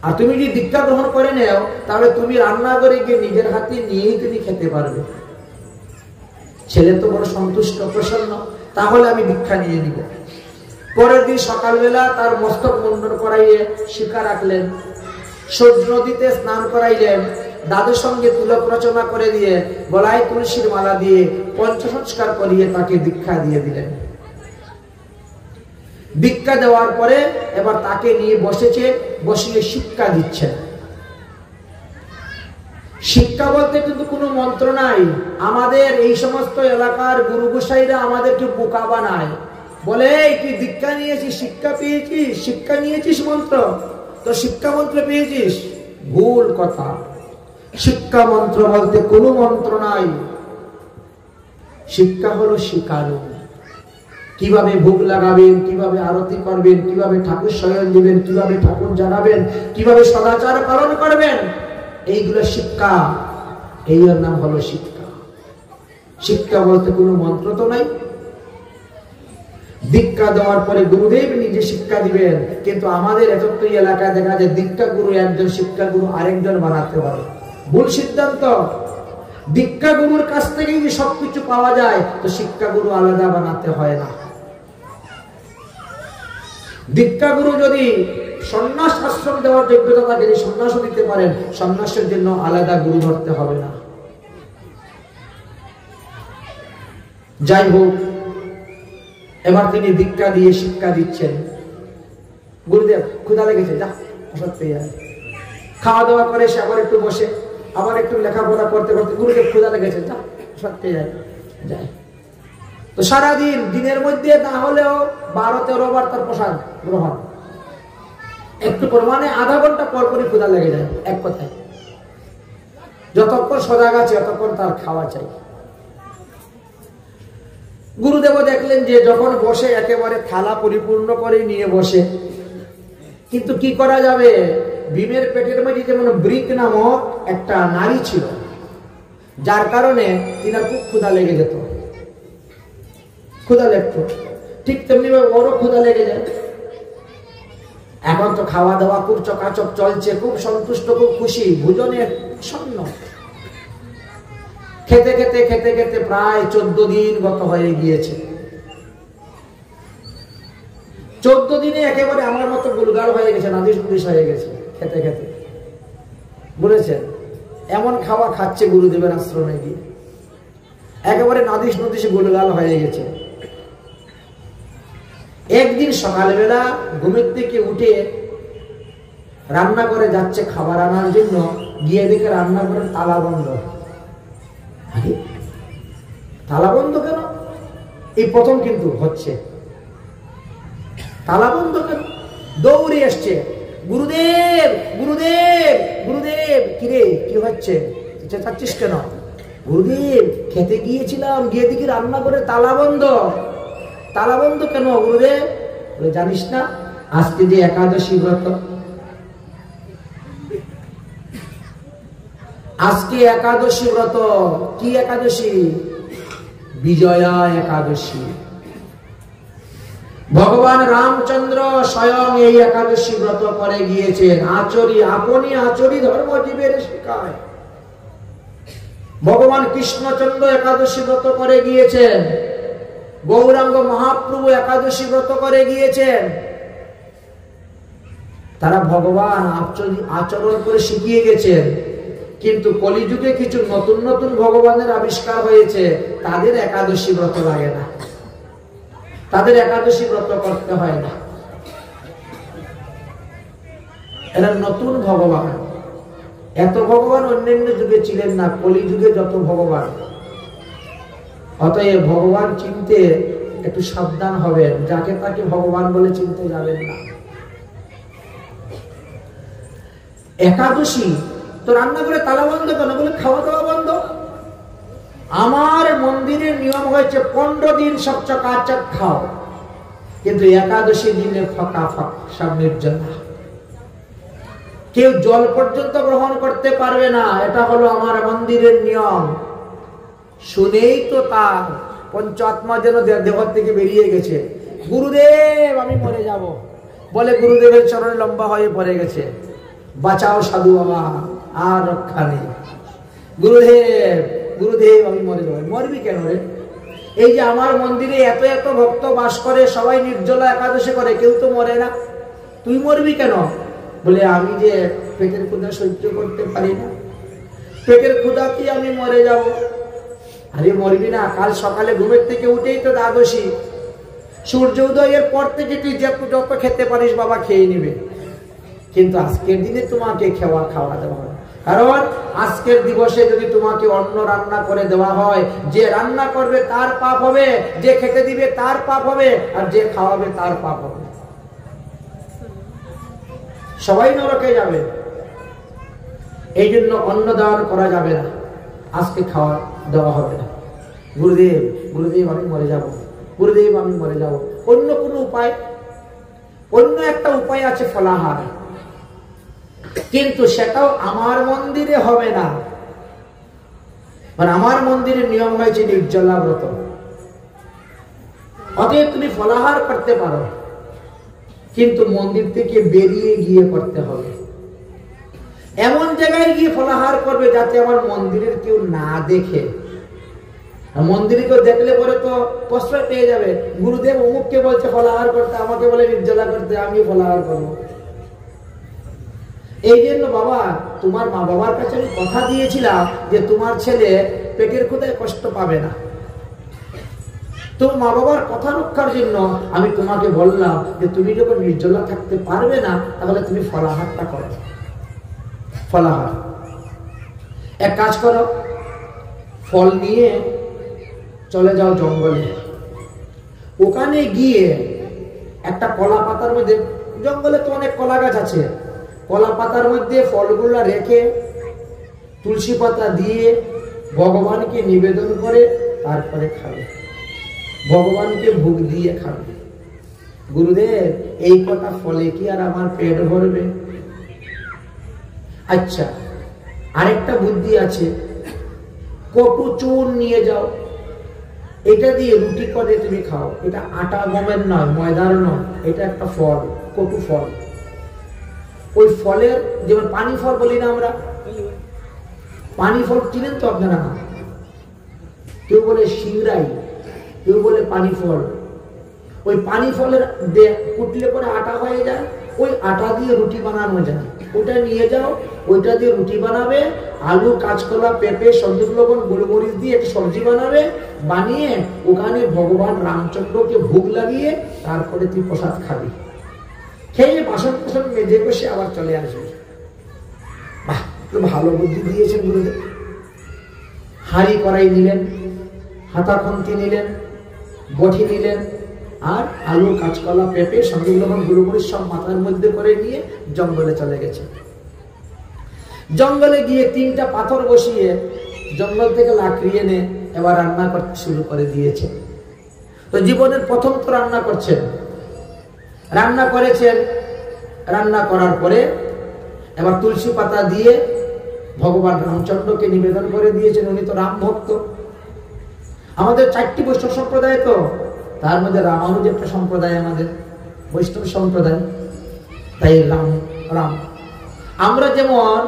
আর তুমি যদি দীক্ষা গ্রহণ করে নেও, তাহলে তুমি রান্নাঘরে গিয়ে নিজের হাতে নিয়েই তুমি খেতে পারবে। ছেলে তো বড় সন্তুষ্ট প্রসন্ন, তাহলে আমি দীক্ষা নিয়ে নিব। পরের দিন সকালবেলা তার মস্তক মুন্ডন করাইয়ে শিখা রাখলেন, সূর্য নদীতে স্নান করাইলেন, দাদুর সঙ্গে তিলক রচনা করে দিয়ে গলায় তুলসীর মালা দিয়ে পঞ্চসংস্কার করিয়ে তাকে দীক্ষা দিয়ে দিলেন। দীক্ষা দেওয়ার পরে এবার তাকে নিয়ে বসিয়ে শিক্ষা দিচ্ছেন। শিক্ষা বলতে কিন্তু কোনো মন্ত্র নাই। আমাদের এই সমস্ত এলাকার গুরু গোসাইরা আমাদেরকে বোকা বানায়, বলে তুই দীক্ষা নিয়েছিস, শিক্ষা পেয়েছিস, শিক্ষা নিয়েছিস মন্ত্র, তো শিক্ষা মন্ত্র পেয়েছিস। ভুল কথা। শিক্ষা মন্ত্র বলতে কোনো মন্ত্র নাই। শিক্ষা হলো শিখানো, কিভাবে ভোগ লাগাবেন, কিভাবে আরতি করবেন, কিভাবে ঠাকুর শয়ন দিবেন, কিভাবে ঠাকুর জানাবেন, কিভাবে সদাচার পালন করবেন, এইগুলো শিক্ষা। এই নাম হলো শিক্ষা। শিক্ষা বলতে কোনো মন্ত্র তো নাই। দীক্ষা দেওয়ার পরে গুরুদেব নিজে শিক্ষা দিবেন, কিন্তু আমাদের এতটাই এলাকায় দেখা যায় দীক্ষা গুরু একজন, শিক্ষা গুরু আরেকজন বানাতে পারে। ভুল সিদ্ধান্ত। দীক্ষা গুরুর কাছ থেকেই যে সবকিছু পাওয়া যায়, তো শিক্ষা গুরু আলাদা বানাতে হয় না। দীক্ষা গুরু যদি সন্ন্যাস আশ্রম দেওয়ার যোগ্যতা থাকে, যদি সন্ন্যাসও দিতে পারেন, সন্ন্যাসের জন্য আলাদা গুরু ধরতে হবে না। যাই হোক, এবার তিনি দীক্ষা দিয়ে শিক্ষা দিচ্ছেন। গুরুদেব ক্ষুধা লেগেছে, যা প্রসাদ পেয়ে যায়। খাওয়া দাওয়া করে সে আবার একটু বসে, আবার একটু লেখাপড়া করতে করতে গুরুদেব ক্ষুধা লেগেছে, যা প্রসাদ পেয়ে যায়। তো সারাদিন দিনের মধ্যে না হলেও 12-13 বার তার প্রসাদ গ্রহণ। একটু পরিমাণে আধা ঘন্টা পর পরই ক্ষুধা লেগে যায়। এক কথায় যতক্ষণ সজাগ আছে ততক্ষণ তার খাওয়া চাই। গুরুদেব দেখলেন যে যখন বসে একেবারে থালা পরিপূর্ণ করে নিয়ে বসে, কিন্তু কি করা যাবে, ভীমের পেটের মধ্যে যেমন ব্রিক নামক একটা নারী ছিল, যার কারণে তিনার খুব ক্ষুধা লেগে যেত, ক্ষুধা লাগতো। ঠিক তেমনি ওরও ক্ষুধা লেগে যায়। এখন তো খাওয়া দাওয়া খুব চকাচক চলছে, খুব সন্তুষ্ট, খুব খুশি, ভোজনে শূন্য। খেতে খেতে খেতে খেতে প্রায় 14 দিন গত হয়ে গিয়েছে। 14 দিনে একেবারে আমার মতো গুলগাল হয়ে গেছে, নাদিস পুলিশ হয়ে গেছে খেতে খেতে। বলেছেন এমন খাওয়া খাচ্ছে গুরুদেবের আশ্রমে গিয়ে। একেবারে নাদিস নদিস গোলগাল হয়ে গেছে। একদিন সকালবেলা ঘুমের থেকে উঠে রান্না করে যাচ্ছে খাবার আনার জন্য, গিয়ে দেখে রান্না করে তালা বন্ধ। তালা বন্ধ কেন? এই প্রথম কিন্তু হচ্ছে, তালা বন্ধ কেন? দৌড়ে আসছে, গুরুদেব গুরুদেব গুরুদেব। কিরে কি হচ্ছে, চেঁচাচ্ছিস কেন? গুরুদেব খেতে গিয়েছিলাম, গিয়ে দেখি রান্না করে তালা বন্ধ। তালা বন্ধ কেন গুরুদেব? জানিস না আজকে যে একাদশী ব্রত, আজকে একাদশী ব্রত। কি একাদশী? বিজয়া একাদশী। ভগবান রামচন্দ্র স্বয়ং এই একাদশী ব্রত করে গিয়েছেন। আচরি আপনি আচরি ধর্ম জীবের শিখায়। ভগবান কৃষ্ণচন্দ্র একাদশী ব্রত করে গিয়েছেন। গৌরাঙ্গ মহাপ্রভু একাদশী ব্রত করে গিয়েছেন। তারা ভগবান আচরণ করে শিখিয়ে গেছেন। কিন্তু কলিযুগে কিছু নতুন নতুন ভগবানের আবিষ্কার হয়েছে, তাদের একাদশী ব্রত লাগে না, তাদের একাদশী ব্রত করতে হয় না। এরা নতুন ভগবান। এত ভগবান অন্যান্য যুগে ছিলেন না, কলিযুগে যত ভগবান। অতএব ভগবান চিনতে একটু সাবধান হবেন, যাকে তাকে ভগবান বলে চিনতে যাবেন না। একাদশী তো রান্না করে তালা বন্ধ কেন? বলে খাওয়া দাওয়া বন্ধ। আমার মন্দিরের নিয়ম হয়েছে 15 দিন সব চকাচক খাও, কিন্তু একাদশী দিনে ফাঁকা সব নির্জনা। কেউ জল পর্যন্ত গ্রহণ করতে পারবে না, এটা হলো আমার মন্দিরের নিয়ম। শুনেই তো তার পঞ্চাত্মা যেন দেহ থেকে বেরিয়ে গেছে। গুরুদেব আমি মরে যাব বলে গুরুদেবের চরণে লম্বা হয়ে পড়ে গেছে। বাঁচাও সাধু বাবা, আর রক্ষা নেই। গুরুদেব গুরুদেব আমি মরে যাব। মরবি কেন রে? এই যে আমার মন্দিরে এত এত ভক্ত বাস করে, সবাই নির্জলা একাদশী করে, কেউ তো মরে না, তুই মরবি কেন? বলে আমি যে পেটের ক্ষুধা সহ্য করতে পারি না, পেটের ক্ষুধাতে আমি মরে যাব। আরে মরবি না, কাল সকালে ঘুমের থেকে উঠেই তো দ্বাদশী। সূর্য উদয়ের পর থেকে তুই যত খেতে পারিস বাবা খেয়ে নিবে, কিন্তু আজকের দিনে তোমাকে খাওয়া দেওয়া হয়। কারণ আজকের দিবসে যদি তোমাকে অন্ন রান্না করে দেওয়া হয়, যে রান্না করবে তার পাপ হবে, যে খেতে দিবে তার পাপ হবে, আর যে খাওয়াবে তার পাপ হবে। সবাই নরকে যাবে। এই জন্য অন্ন দান করা যাবে না, আজকে খাওয়া দেওয়া হবে না। গুরুদেব গুরুদেব আমি মরে যাব, গুরুদেব আমি মরে যাব। অন্য কোনো উপায়, অন্য একটা উপায় আছে ফলাহার, কিন্তু সেটাও আমার মন্দিরে হবে না। মানে আমার মন্দিরের নিয়ম হয়েছে নির্জলা ব্রত। অতএব তুমি ফলাহার করতে পারো, কিন্তু মন্দির থেকে বেরিয়ে গিয়ে করতে হবে। এমন জায়গায় গিয়ে ফলাহার করবে যাতে আমার মন্দিরের কেউ না দেখে। মন্দিরে কেউ দেখলে পরে তো প্রশ্রয় পেয়ে যাবে, গুরুদেব অমুককে বলছে ফলাহার করতে, আমাকে বলে নির্জলা করতে, আমি ফলাহার করবো। এই জন্য বাবা তোমার মা বাবার কাছে আমি কথা দিয়েছিলাম যে তোমার ছেলে পেটের ক্ষুধায় কষ্ট পাবে না। তো মা বাবার কথা রক্ষার জন্য আমি তোমাকে বললাম যে তুমি যখন নির্জলা থাকতে পারবে না, তাহলে তুমি ফলাহারটা করো। ফলাহার এক কাজ করো, ফল নিয়ে চলে যাও জঙ্গলে। ওখানে গিয়ে একটা কলা পাতার মধ্যে, জঙ্গলে তো অনেক কলা গাছ আছে, কলা পাতার মধ্যে ফলগুলো রেখে তুলসী পাতা দিয়ে ভগবানকে নিবেদন করে তারপরে খাবে, ভগবানকে ভোগ দিয়ে খাবে। গুরুদেব এই কথা ফলে কি আর আমার পেট ভরবে? আচ্ছা আরেকটা বুদ্ধি আছে, কটু চুন নিয়ে যাও, এটা দিয়ে রুটি করে তুমি খাও। এটা আটা গমের নয়, ময়দার নয়, এটা একটা ফল, কটু ফল। ওই ফলের যেমন পানি ফল বলি না আমরা, পানি ফল চিনেন তো আপনারা? কেউ বলে সিংরাই, কেউ বলে পানি ফল। ওই পানি ফলের কুটলে পরে আটা হয়ে যায়, ওই আটা দিয়ে রুটি বানানো যায়, ওটা নিয়ে যাও, ওইটা দিয়ে রুটি বানাবে, আলু, কাঁচকলা, পেঁপে, সন্দুক লবণ, গোলমরিচ দিয়ে একটা সবজি বানাবে, বানিয়ে ওখানে ভগবান রামচন্দ্রকে ভোগ লাগিয়ে তারপরে তুই প্রসাদ খাবি। খেয়ে বাসন কোসন মেজে বসে আবার চলে আসবে। বাহ, ভালো বুদ্ধি দিয়েছেন গুরুদেব। হাঁড়ি কড়াই নিলেন, হাতা খুন্তি নিলেন, বটি নিলেন, আর আলু, কাঁচকলা, পেঁপে, সন্দুক লবণ, গোলমরিচ সব মাথার মধ্যে করে নিয়ে জঙ্গলে চলে গেছে। জঙ্গলে গিয়ে 3টা পাথর বসিয়ে জঙ্গল থেকে লাকড়ি এনে এবার রান্না করতে শুরু করে দিয়েছে। তো জীবনের প্রথম তো রান্না করছেন, রান্না করেছেন। রান্না করার পরে এবার তুলসী পাতা দিয়ে ভগবান রামচন্দ্রকে নিবেদন করে দিয়েছেন। উনি তো রাম ভক্ত। আমাদের 4টি বৈষ্ণব সম্প্রদায়, তো তার মধ্যে রামানুজ একটা সম্প্রদায়, আমাদের বৈষ্ণব সম্প্রদায়। তাই রাম রাম আমরা যেমন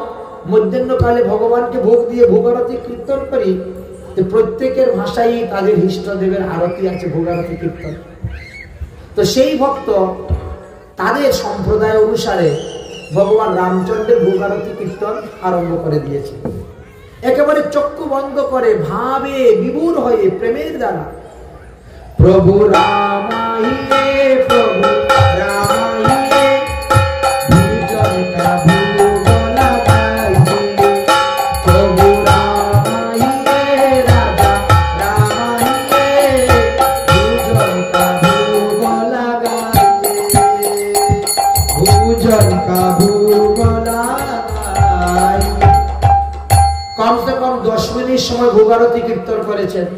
মধ্যাহ্নকালে ভগবানকে ভোগ দিয়ে ভোগারতি কীর্তন করি, প্রত্যেকের ভাষায় তাদের ইষ্টদেবের আরতি আছে, ভোগারতি কীর্তন। তো সেই ভক্ত তাদের সম্প্রদায় অনুসারে ভগবান রামচন্দ্রের ভোগারতি কীর্তন আরম্ভ করে দিয়েছে। একেবারে চক্ষু বন্ধ করে ভাবে বিভোর হয়ে প্রেমের দ্বারা প্রভু রামাইয়ে, প্রভু রামাইয়ে, ভুজন কা ভুগ লাগাইয়ে, প্রভু রামাইয়ে, রাজা রামাইয়ে, ভুজন কা ভুগ লাগাইয়ে, ভুজন কা ভুগ লাগাইয়ে। কমসে কম 10 মিনিট সময় ভোগারতি কীর্তন করেছেন।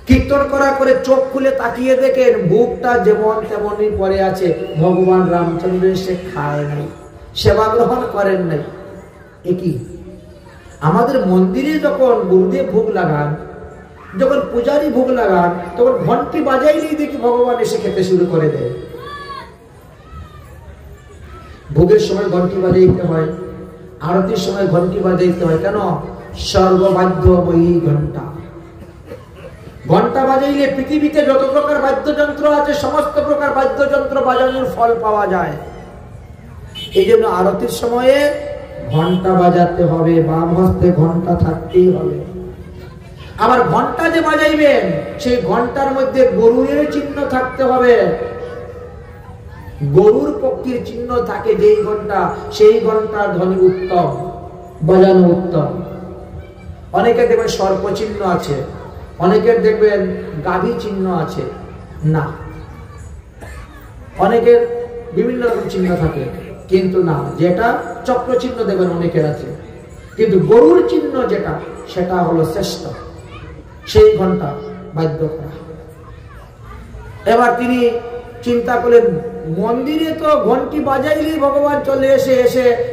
কীর্তন করার পরে চোখ খুলে তাকিয়ে দেখেন ভোগটা যেমন তেমনই পড়ে আছে। ভগবান রামচন্দ্র এসে খায় নাই, সেবা গ্রহণ করেন নাই। একই আমাদের মন্দিরে যখন গুরুদেব ভোগ লাগান, যখন পূজারী ভোগ লাগান, তখন ঘন্টি বাজাইলেই দেখি ভগবান এসে খেতে শুরু করে দেয়। ভোগের সময় ঘন্টি বাজাইতে হয়, আরতির সময় ঘন্টি বাজাইতে হয়। কেন? সর্ববাদ্যময়ী ঘন্টা। ঘন্টা বাজাইলে পৃথিবীতে যত প্রকার বাদ্যযন্ত্র আছে সমস্ত প্রকার বাদ্যযন্ত্র বাজানোর ফল পাওয়া যায়। এই জন্য আরতির সময়ে ঘন্টা বাজাতে হবে, বাম হস্তে ঘন্টা থাকতেই হবে। আবার ঘন্টা যে বাজাইবেন সেই ঘন্টার মধ্যে গরুরের চিহ্ন থাকতে হবে। গরুর পক্ষের চিহ্ন থাকে যেই ঘন্টা, সেই ঘন্টার ধ্বনি উত্তম, বাজানো উত্তম। অনেকে দেখবেন সর্প চিহ্ন আছে, অনেকের দেখবেন গাভী চিহ্ন আছে, না, অনেকের বিভিন্ন রকম চিহ্ন থাকে, কিন্তু না, যেটা চক্র চিহ্ন দেখবেন অনেকের আছে, কিন্তু গরুর চিহ্ন যেটা সেটা হলো শ্রেষ্ঠ, সেই ঘন্টা বাধ্য করা। এবার তিনি চিন্তা করলেন মন্দিরে তো ঘন্টি বাজাইলেই ভগবান চলে এসে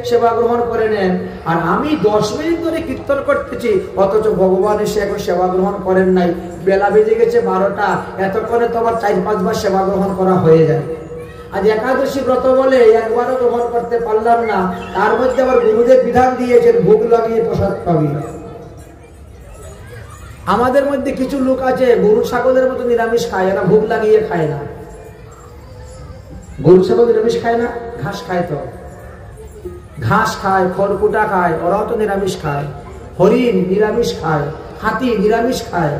সেবা গ্রহণ করে নেন, আর আমি 10 মিনিট ধরে কীর্তন করতেছি, অথচ ভগবান এসে এখন সেবা গ্রহণ করেন নাই। বেলা বেজে গেছে 12টা, এতক্ষণে তো আবার 4-5 বার সেবা গ্রহণ করা হয়ে যায়। আজ একাদশী ব্রত বলে একবারও গ্রহণ করতে পারলাম না, তার মধ্যে আবার গুরুদেব বিধান দিয়েছেন ভোগ লাগিয়ে প্রসাদ পাবি। আমাদের মধ্যে কিছু লোক আছে গরু ছাগলের মতো নিরামিষ খায়, এরা ভোগ লাগিয়ে খায় না। গরু ছাগল নিরামিষ খায় না, ঘাস খায়, তো ঘাস খায়, খড়কুটা খায়, ওরাও তো নিরামিষ খায়। হরিণ নিরামিষ খায়, হাতি নিরামিষ খায়,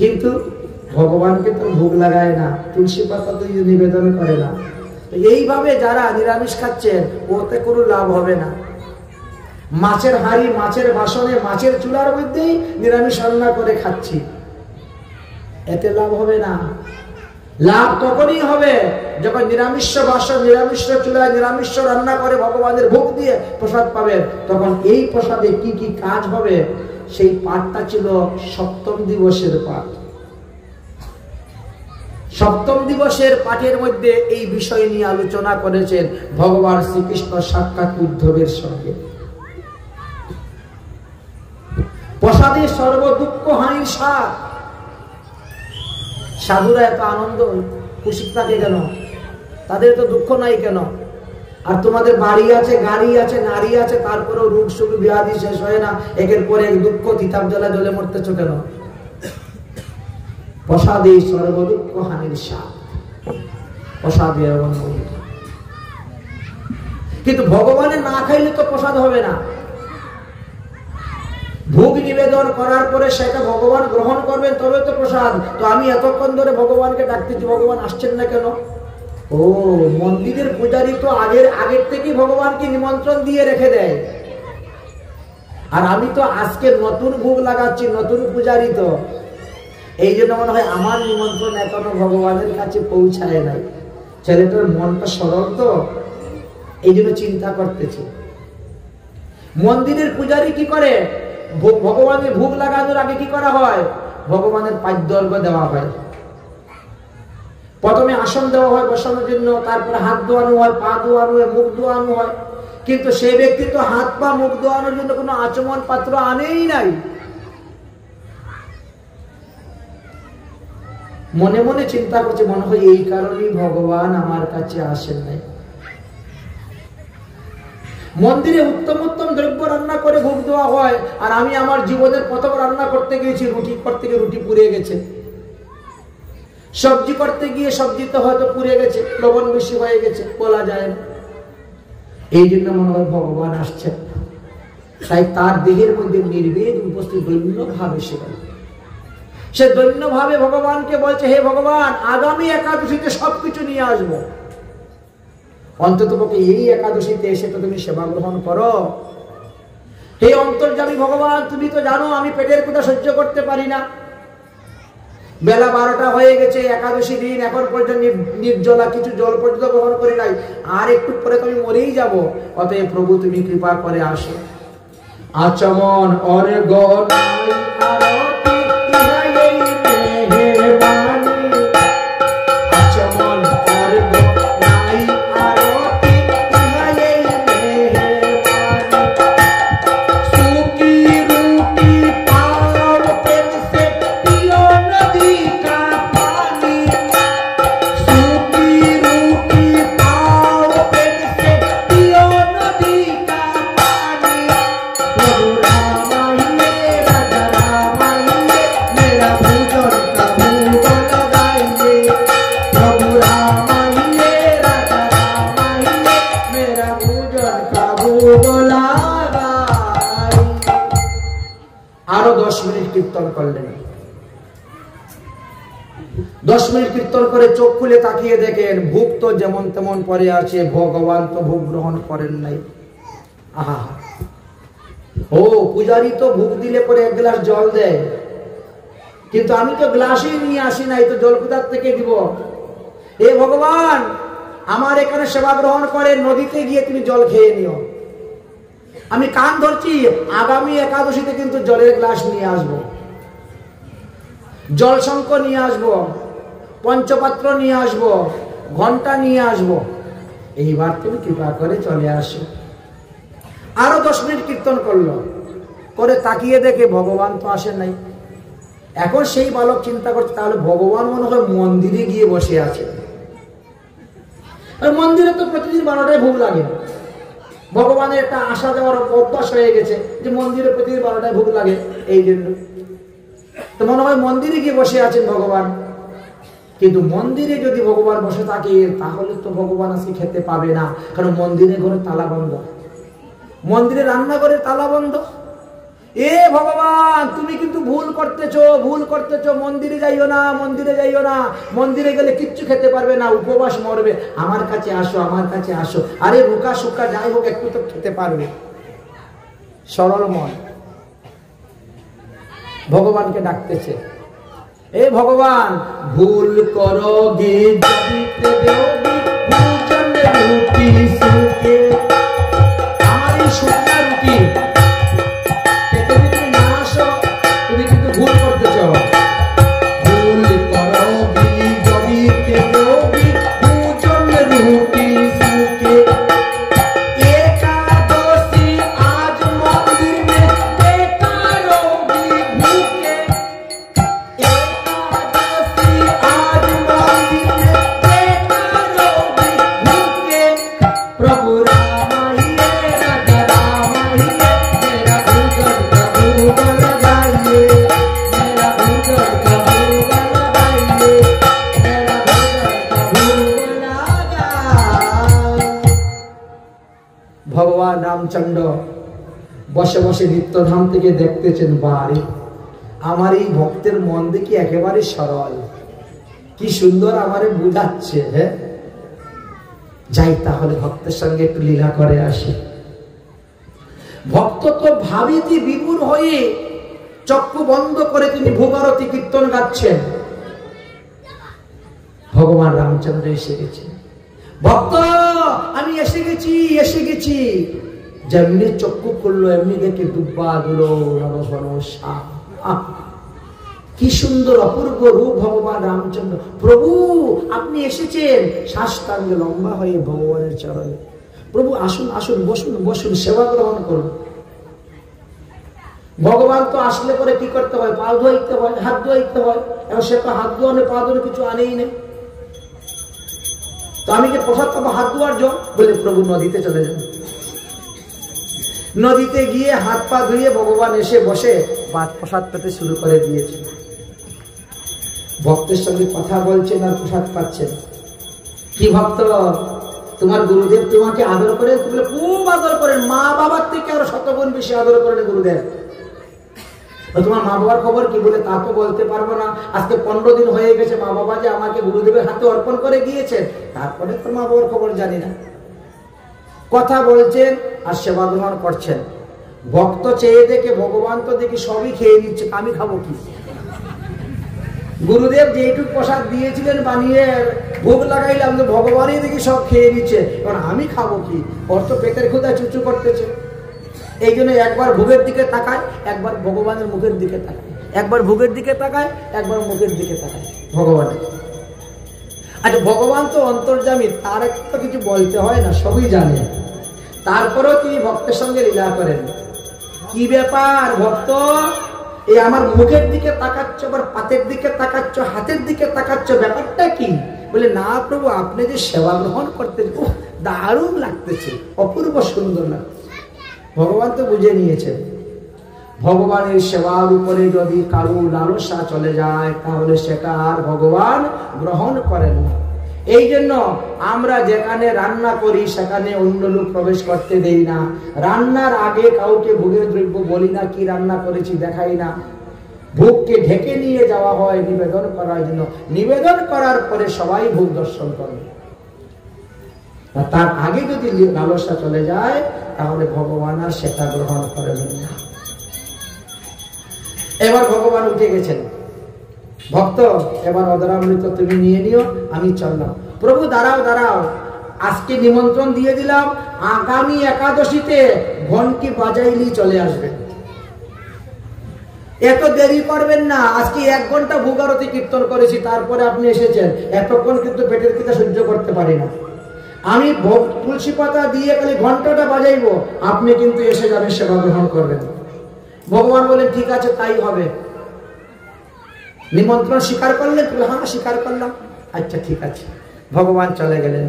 কিন্তু ভগবানকে তো ভোগ লাগায় না, তুলসী পাতা তো নিবেদন করে না। এইভাবে যারা নিরামিষ খাচ্ছেন ওতে কোনো লাভ হবে না। মাছের হাঁড়ি, মাছের বাসনে, মাছের চুলার মধ্যেই নিরামিষ রান্না করে খাচ্ছি, এতে লাভ হবে না। লাভ তখনই হবে যখন নিরামিষ বাসন, নিরামিষ চুলায় নিরামিষ রান্না করে ভগবানের ভোগ দিয়ে প্রসাদ পাবেন। তখন এই প্রসাদে কি কি কাজ হবে সেই পাঠটা ছিল সপ্তম দিবসের পাঠ। সপ্তম দিবসের পাঠের মধ্যে এই বিষয় নিয়ে আলোচনা করেছেন ভগবান শ্রীকৃষ্ণ সাক্ষাৎ উদ্ধবের সঙ্গে। প্রসাদে সর্ব দুঃখ হানির স্বাদ। সাধুরা এত আনন্দ খুশি থাকে কেন? তাদের তো দুঃখ নাই কেন? আর তোমাদের বাড়ি আছে, গাড়ি আছে, নারী আছে, তারপরেও রোগ সুখ ব্যাধি শেষ হয় না, একের পর এক দুঃখ, তিতাব জ্বালা জ্বলে মরতেছ কেন? প্রসাদে সর্ব দুঃখ হানির স্বাদ। প্রসাদে কিন্তু ভগবানের না খাইলে তো প্রসাদ হবে না। ভোগ নিবেদন করার পরে সেটা ভগবান গ্রহণ করবেন, তবে তো প্রসাদ। তো আমি এতক্ষণ ধরে ভগবানকে ডাকতেছি, ভগবান আসছেন না কেন? ও, মন্দিরের পূজারী তো আগের থেকেই ভগবানকে নিমন্ত্রণ দিয়ে রেখে দেয়। আর আমি তো আজকে নতুন ভোগ লাগাচ্ছি, নতুন পূজারী তো, এই জন্য মনে হয় আমার নিমন্ত্রণ এখনো ভগবানের কাছে পৌঁছায় নাই। ছেলেটার মনটা সরল তো, এই জন্য চিন্তা করতেছি। মন্দিরের পূজারী কি করে? ভগবানের ভোগ লাগানোর আগে কি করা হয়? ভগবানের পাদ্যর্ঘ দেওয়া হয়। প্রথমে আসন দেওয়া হয় বসানোর জন্য, তারপরে হাত ধোয়ানো হয়, পা ধোয়ানো হয়, মুখ ধোয়ানো হয়। কিন্তু সেই ব্যক্তি তো হাত পা মুখ ধোয়ানোর জন্য কোনো আচমন পাত্র আনেই নাই। মনে মনে চিন্তা করছে, মনে হয় এই কারণেই ভগবান আমার কাছে আসেন নাই। মন্দিরে উত্তম উত্তম দ্রব্য রান্না করে ভোগ দেওয়া হয়, আর আমি আমার জীবনের প্রথম রান্না করতে গিয়েছি, রুটি করতে গিয়ে রুটি পুড়ে গেছে, সবজি করতে গিয়ে সবজিতে হয়তো পুড়ে গেছে, লবণ বেশি হয়ে গেছে, বলা যায় না। এই জন্য মনে হয় ভগবান আসছেন। তাই তার দেহের মধ্যে নির্বেদ উপস্থিত দৈন্য ভাবে সে দৈন্য ভাবে ভগবানকে বলছে, হে ভগবান, আগামী একাদশীতে সবকিছু নিয়ে আসবো, অন্তত পক্ষে এই একাদশীতে এসে তো তুমি সেবা গ্রহণ করো। হে অন্তর্যামী ভগবান, তুমি তো জানো আমি পেটের ক্ষুধা সহ্য করতে পারি না। বেলা 12টা হয়ে গেছে, একাদশী দিন, এখন পর্যন্ত নির্জলা, কিছু জল পর্যন্ত গ্রহণ করি নাই, আর একটু পরে তো আমি মরেই যাব। অতএব প্রভু তুমি কৃপা করে আসো। আচমন অর্ঘ নাই আরতি ইহাই মেহেরবানি, আচমন অর্ঘ নাই আরতি ইহাই মেহেরবানি, সুকি রুটি পাও পেনসে পিও নদী কা পানি, সুকি রুটি পাও পেনসে পিও নদী কা পানি, প্রভু রামাইয়ে রাজা রামাইয়ে মেরা ভোজন কা ভোগ লাগাইয়ে, প্রভু রামাইয়ে রাজা রামাইয়ে মেরা ভোজন কা ভোগ লাগাইয়ে। আরো 10 মিনিট কীর্তন করলেন। 10 মিনিট কীর্তন করে চোখ খুলে তাকিয়ে দেখেন ভোগ তো যেমন তেমন পরে আছে, ভগবান তো ভোগ গ্রহণ করেন নাই। আহা, ও পূজারী তো ভোগ দিলে পরে 1 গ্লাস জল দেয়, কিন্তু আমি তো গ্লাসই নিয়ে আসি নাই, তো জল কোথা থেকে দিব? এ ভগবান, আমার এখানে সেবা গ্রহণ করে, নদীতে গিয়ে তুমি জল খেয়ে নিও। আমি কান ধরছি, আগামী একাদশীতে কিন্তু জলের গ্লাস নিয়ে আসবো, জল শঙ্খ নিয়ে আসবো, পঞ্চপাত্র নিয়ে আসবো, ঘন্টা নিয়ে আসবো। এইবার তুমি কৃপা করে চলে আসো। আরো 10 মিনিট কীর্তন করলো, করে তাকিয়ে দেখে ভগবান তো আসেন নাই। এখন সেই বালক চিন্তা করছে, তাহলে ভগবান মনে হয় মন্দিরে গিয়ে বসে আছে। আর মন্দিরে তো প্রতিদিন 12টায় ভোগ লাগে, ভগবানের একটা আশা দেওয়ার অভ্যাস হয়ে গেছে যে মন্দিরে প্রতিদিন 12টায় ভোগ লাগে, এই জন্য তো মনে হয় মন্দিরে গিয়ে বসে আছেন ভগবান। কিন্তু মন্দিরে যদি ভগবান বসে থাকে, তাহলে তো ভগবান আজকে খেতে পাবে না, কারণ মন্দিরের ঘরে তালা বন্ধ, মন্দিরে রান্নাঘরের তালা বন্ধ। এ ভগবান, তুমি কিন্তু ভুল করতেছো, মন্দিরে যাইও না, মন্দিরে যাইও না, মন্দিরে গেলে কিচ্ছু খেতে পারবে না, উপবাস মরবে, আমার কাছে আসো, আমার কাছে আসো। আরে রুকা সুকা যাই হোক, একটু তো খেতে পারবে। সরল মন ভগবানকে ডাকতেছে, এ ভগবান, ভুল করোগে যদি দেবী ভোজন রুটি সুকে, আমার এই শুকনা রুটি খেতে তুমি না আসো, তুমি কিন্তু ভুল করতেছ। ভুল করোগে যদি দেবী ভোজন রুটি সুকে, একাদশী আজ মন্দির মে বেকারোগী ভুকে, একাদশী আজ মন্দির মে ভগবান রামচন্দ্র বসে বসে নিত্যধাম থেকে দেখতেছেন, বারে আমার এই ভক্তের মন দেখি একেবারে সরল, কি সুন্দর আমারে বুঝাচ্ছে। হ্যাঁ, যাই তাহলে ভক্তের সঙ্গে একটু লীলা করে আসি। ভক্ত তো ভাবিতে বিমূঢ় হয়ে চক্ষু বন্ধ করে তিনি ভূভারতী কীর্তন গাচ্ছেন। ভগবান রামচন্দ্র এসে গেছেন। ভক্ত আমি এসে গেছি, এসে গেছি। যেমনি চক্ষু খুললো এমনি দেখে দুব্বা দুলো কি সুন্দর অপূর্ব রূপ ভগবান রামচন্দ্র। প্রভু আপনি এসেছেন। সাষ্টাঙ্গে লম্বা হয়ে ভগবানের চরণে, প্রভু আসুন আসুন, বসুন বসুন, সেবা গ্রহণ করুন। ভগবান তো আসলে পরে কি করতে হয়? পা ধোয়াইতে হয়, হাত ধোয়াইতে হয়। এবং সে তো হাত ধোয়ানো পা ধোয়ানো কিছু আনেই নেই। তো আমি যে প্রসাদ পাবো হাত ধোয়ার জল, বলে প্রভু নদীতে চলে যান। নদীতে গিয়ে হাত পা ধুয়ে ভগবান এসে বসে প্রসাদ পেতে শুরু করে দিয়েছে। ভক্তের সঙ্গে কথা বলছেন আর প্রসাদ পাচ্ছেন। কি ভক্ত, তোমার গুরুদেব তোমাকে আদর করে? খুব আদর করেন, মা বাবার থেকে আরো শতগুণ বেশি আদর করেন গুরুদেব। তোমার মা বাবার খবর কি? বলে তা তো বলতে পারবো না, আজকে 15 দিন হয়ে গেছে মা বাবা যে আমাকে গুরুদেবের হাতে অর্পণ করে গিয়েছে, তারপরে তো মা বাবার খবর জানি না। কথা বলছেন আর সেবা গ্রহণ করছেন। ভক্ত চেয়ে দেখে ভগবান তো দেখি সবই খেয়ে নিচ্ছে, আমি খাবো কি? গুরুদেব যেটুকু প্রসাদ দিয়েছিলেন বানিয়ে ভোগ লাগাইলাম, ভগবানই দেখি সব খেয়ে নিচ্ছে, কারণ আমি খাবো কি? ওর তো পেটের ক্ষুধা চুচু করতেছে। এই জন্য একবার ভোগের দিকে তাকায়, একবার ভগবানের মুখের দিকে তাকায়, একবার ভোগের দিকে তাকায়, একবার মুখের দিকে তাকায় ভগবানের। আচ্ছা, ভগবান তো অন্তর্যামী, তার একটা কিছু বলতে হয় না, সবই জানে। তারপরেও তিনি ভক্তের সঙ্গে লীলা করেন। কি ব্যাপার ভক্ত, এই আমার মুখের দিকে তাকাচ্ছ, আবার পাতের দিকে তাকাচ্ছ, হাতের দিকে তাকাচ্ছ, ব্যাপারটা কি? বলে না প্রভু, আপনি যে সেবা গ্রহণ করতেন, দারুণ লাগতেছে, অপূর্ব সুন্দর লাগছে। ভগবান তো বুঝে নিয়েছেন, ভগবানের সেবার উপরে যদি কারো লালসা চলে যায় তাহলে সেটা আর ভগবান গ্রহণ করেন না। এই জন্য আমরা যেখানে রান্না করি সেখানে অন্য লোক প্রবেশ করতে দেই না। রান্নার আগে কাউকে ভোগের দ্রব্য বলি না, কি রান্না করেছি দেখাই না। ভোগকে ঢেকে নিয়ে যাওয়া হয় নিবেদন করার জন্য। নিবেদন করার পরে সবাই ভোগ দর্শন করবে। তার আগে যদি লালসা চলে যায় তাহলে ভগবান আর সেটা গ্রহণ করবেন না। এবার ভগবান উঠে গেছেন। ভক্ত এবার অধরামৃত তুমি নিয়ে নিও, আমি চললাম। প্রভু দাঁড়াও দাঁড়াও, আজকে নিমন্ত্রণ দিয়ে দিলাম, আগামী একাদশীতে ঘন্টি বাজাইলেই চলে আসবেন। এত দেরি করবেন না। আজকে 1 ঘন্টা ভূগারতি কীর্তন করেছি, তারপরে আপনি এসেছেন। এতক্ষণ কিন্তু পেটের খিদা সহ্য করতে পারি না। আমি তুলসী পাতা দিয়ে খালি ঘন্টাটা বাজাইবো, আপনি কিন্তু এসে যাবেন, সেবা গ্রহণ করবেন। ভগবান বলেন ঠিক আছে তাই হবে। নিমন্ত্রণ স্বীকার করলেন? হ্যাঁ স্বীকার করলাম। আচ্ছা ঠিক আছে। ভগবান চলে গেলেন।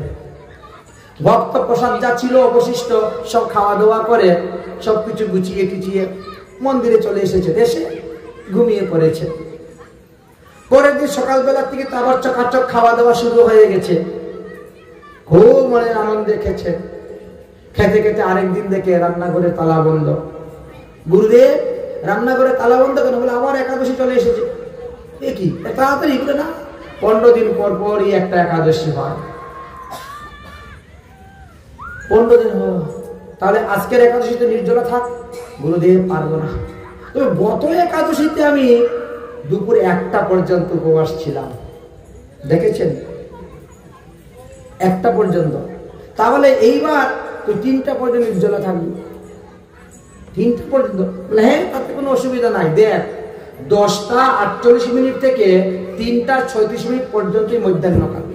ভক্ত প্রসাদ যা ছিল অবশিষ্ট সব খাওয়া দাওয়া করে সবকিছু গুছিয়ে টুচিয়ে মন্দিরে চলে এসেছে। এসে ঘুমিয়ে পড়েছে। পরের দিন সকালবেলা থেকে তো আবার চকাচক খাওয়া দাওয়া শুরু হয়ে গেছে। খুব মনে আনন্দে খেছে। খেতে খেতে আরেকদিন দেখে রান্নাঘরে তালা বন্ধ। গুরুদেব রান্নাঘরে তালা বন্ধ কেন? বলে আবার একাদশী চলে এসেছে। এ কি তাড়াতাড়ি করে না, 15 দিন পর পরই একটা একাদশী হয়। 15 দিন হল, তাহলে আজকের একাদশীতে নির্জলা থাক। গুরুদেব পারবো না। তবে গত একাদশীতে আমি দুপুরে 1টা পর্যন্ত উপবাস ছিলাম, দেখেছেন? 1টা পর্যন্ত। তাহলে এইবার তুই 3টা পর্যন্ত নির্জলা থাকবি। 3টা পর্যন্ত? হ্যাঁ তাতে কোনো অসুবিধা নাই। দেখ 10টা 48 মিনিট থেকে 3টা 36 মিনিট পর্যন্তই মধ্যাহ্নকাল।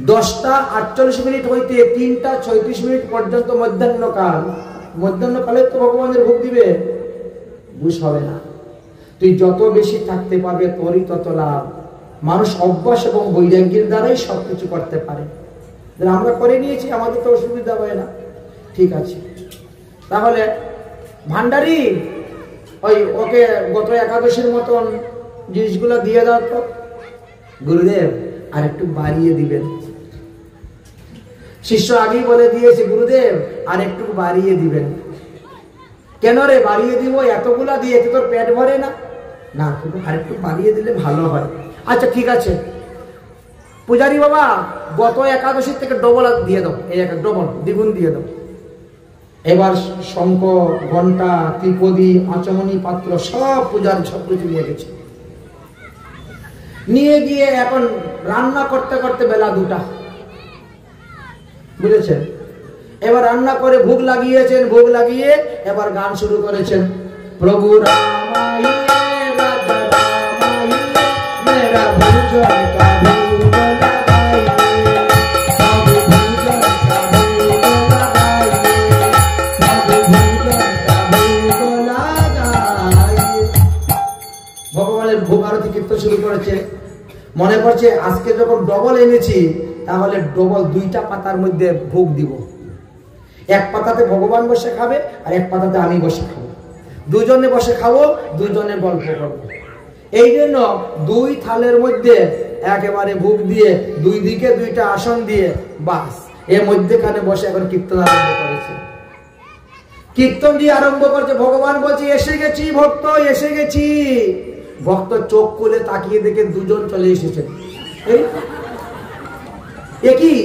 10টা 48 মিনিট হইতে 3টা 36 মিনিট পর্যন্ত মধ্যাহ্নকাল। মধ্যাহ্নকালে তো ভগবানের ভোগ দিবে, বুঝ হবে না। তুই যত বেশি থাকতে পারবে তোরই তত লাভ। মানুষ অভ্যাস এবং বৈরাগ্যের দ্বারাই সবকিছু করতে পারে। আমরা করে নিয়েছি, আমাদের তো অসুবিধা হয় না। ঠিক আছে, তাহলে ভান্ডারি ওকে গত একাদশীর মতন জিনিসগুলো দিয়ে দাও তো। গুরুদেব আর একটু বাড়িয়ে দিবেন। শিষ্য আগেই বলে দিয়েছে, গুরুদেব আর একটু বাড়িয়ে দিবেন। কেন রে বাড়িয়ে দিব, এতগুলা দিয়ে তোর পেট ভরে না? না, কিন্তু আর একটু বাড়িয়ে দিলে ভালো হয়। আচ্ছা ঠিক আছে পূজারী বাবা, গত একাদশীর থেকে ডবল দিয়ে দাও, এই ডবল দ্বিগুণ দিয়ে দাও। এবার শঙ্খ, ঘন্টা, ত্রিপদী, আচমনি পাত্র সব পূজার সব কিছু নিয়ে গেছে। নিয়ে গিয়ে এখন রান্না করতে করতে বেলা 2টা, বুঝেছেন? এবার রান্না করে ভোগ লাগিয়েছেন, ভোগ লাগিয়ে এবার গান শুরু করেছেন। প্রভু রামায়ে রাজা রামায়ে মেরা ভুজন কা ভোগ লাগাইয়ে, প্রভু ভুজন কা ভোগ লাগাইয়ে, প্রভু ভুজন কা ভোগ লাগাইয়ে। ভগবানের ভোগ আরতি কীর্তন শুরু করেছে। মনে করছে আজকে যখন ডবল এনেছি তাহলে ডবল 2টা পাতার মধ্যে ভোগ দিব। এক পাতাতে ভগবান বসে খাবে আর এক পাতাতে আমি বসে খাবো, দুজনে বসে খাবো, দুজনে গল্প করবো। এই জন্য 2 থালের মধ্যে একেবারে ভোগ দিয়ে 2 দিকে 2টা আসন দিয়ে বাস এর মধ্যেখানে বসে এখন কীর্তন আরম্ভ করেছে। কীর্তন দিয়ে আরম্ভ করছে, ভগবান বলছে এসে গেছি ভক্ত, এসে গেছি। ভক্ত চোখ খুলে তাকিয়ে দেখে 2জন চলে এসেছেন। একই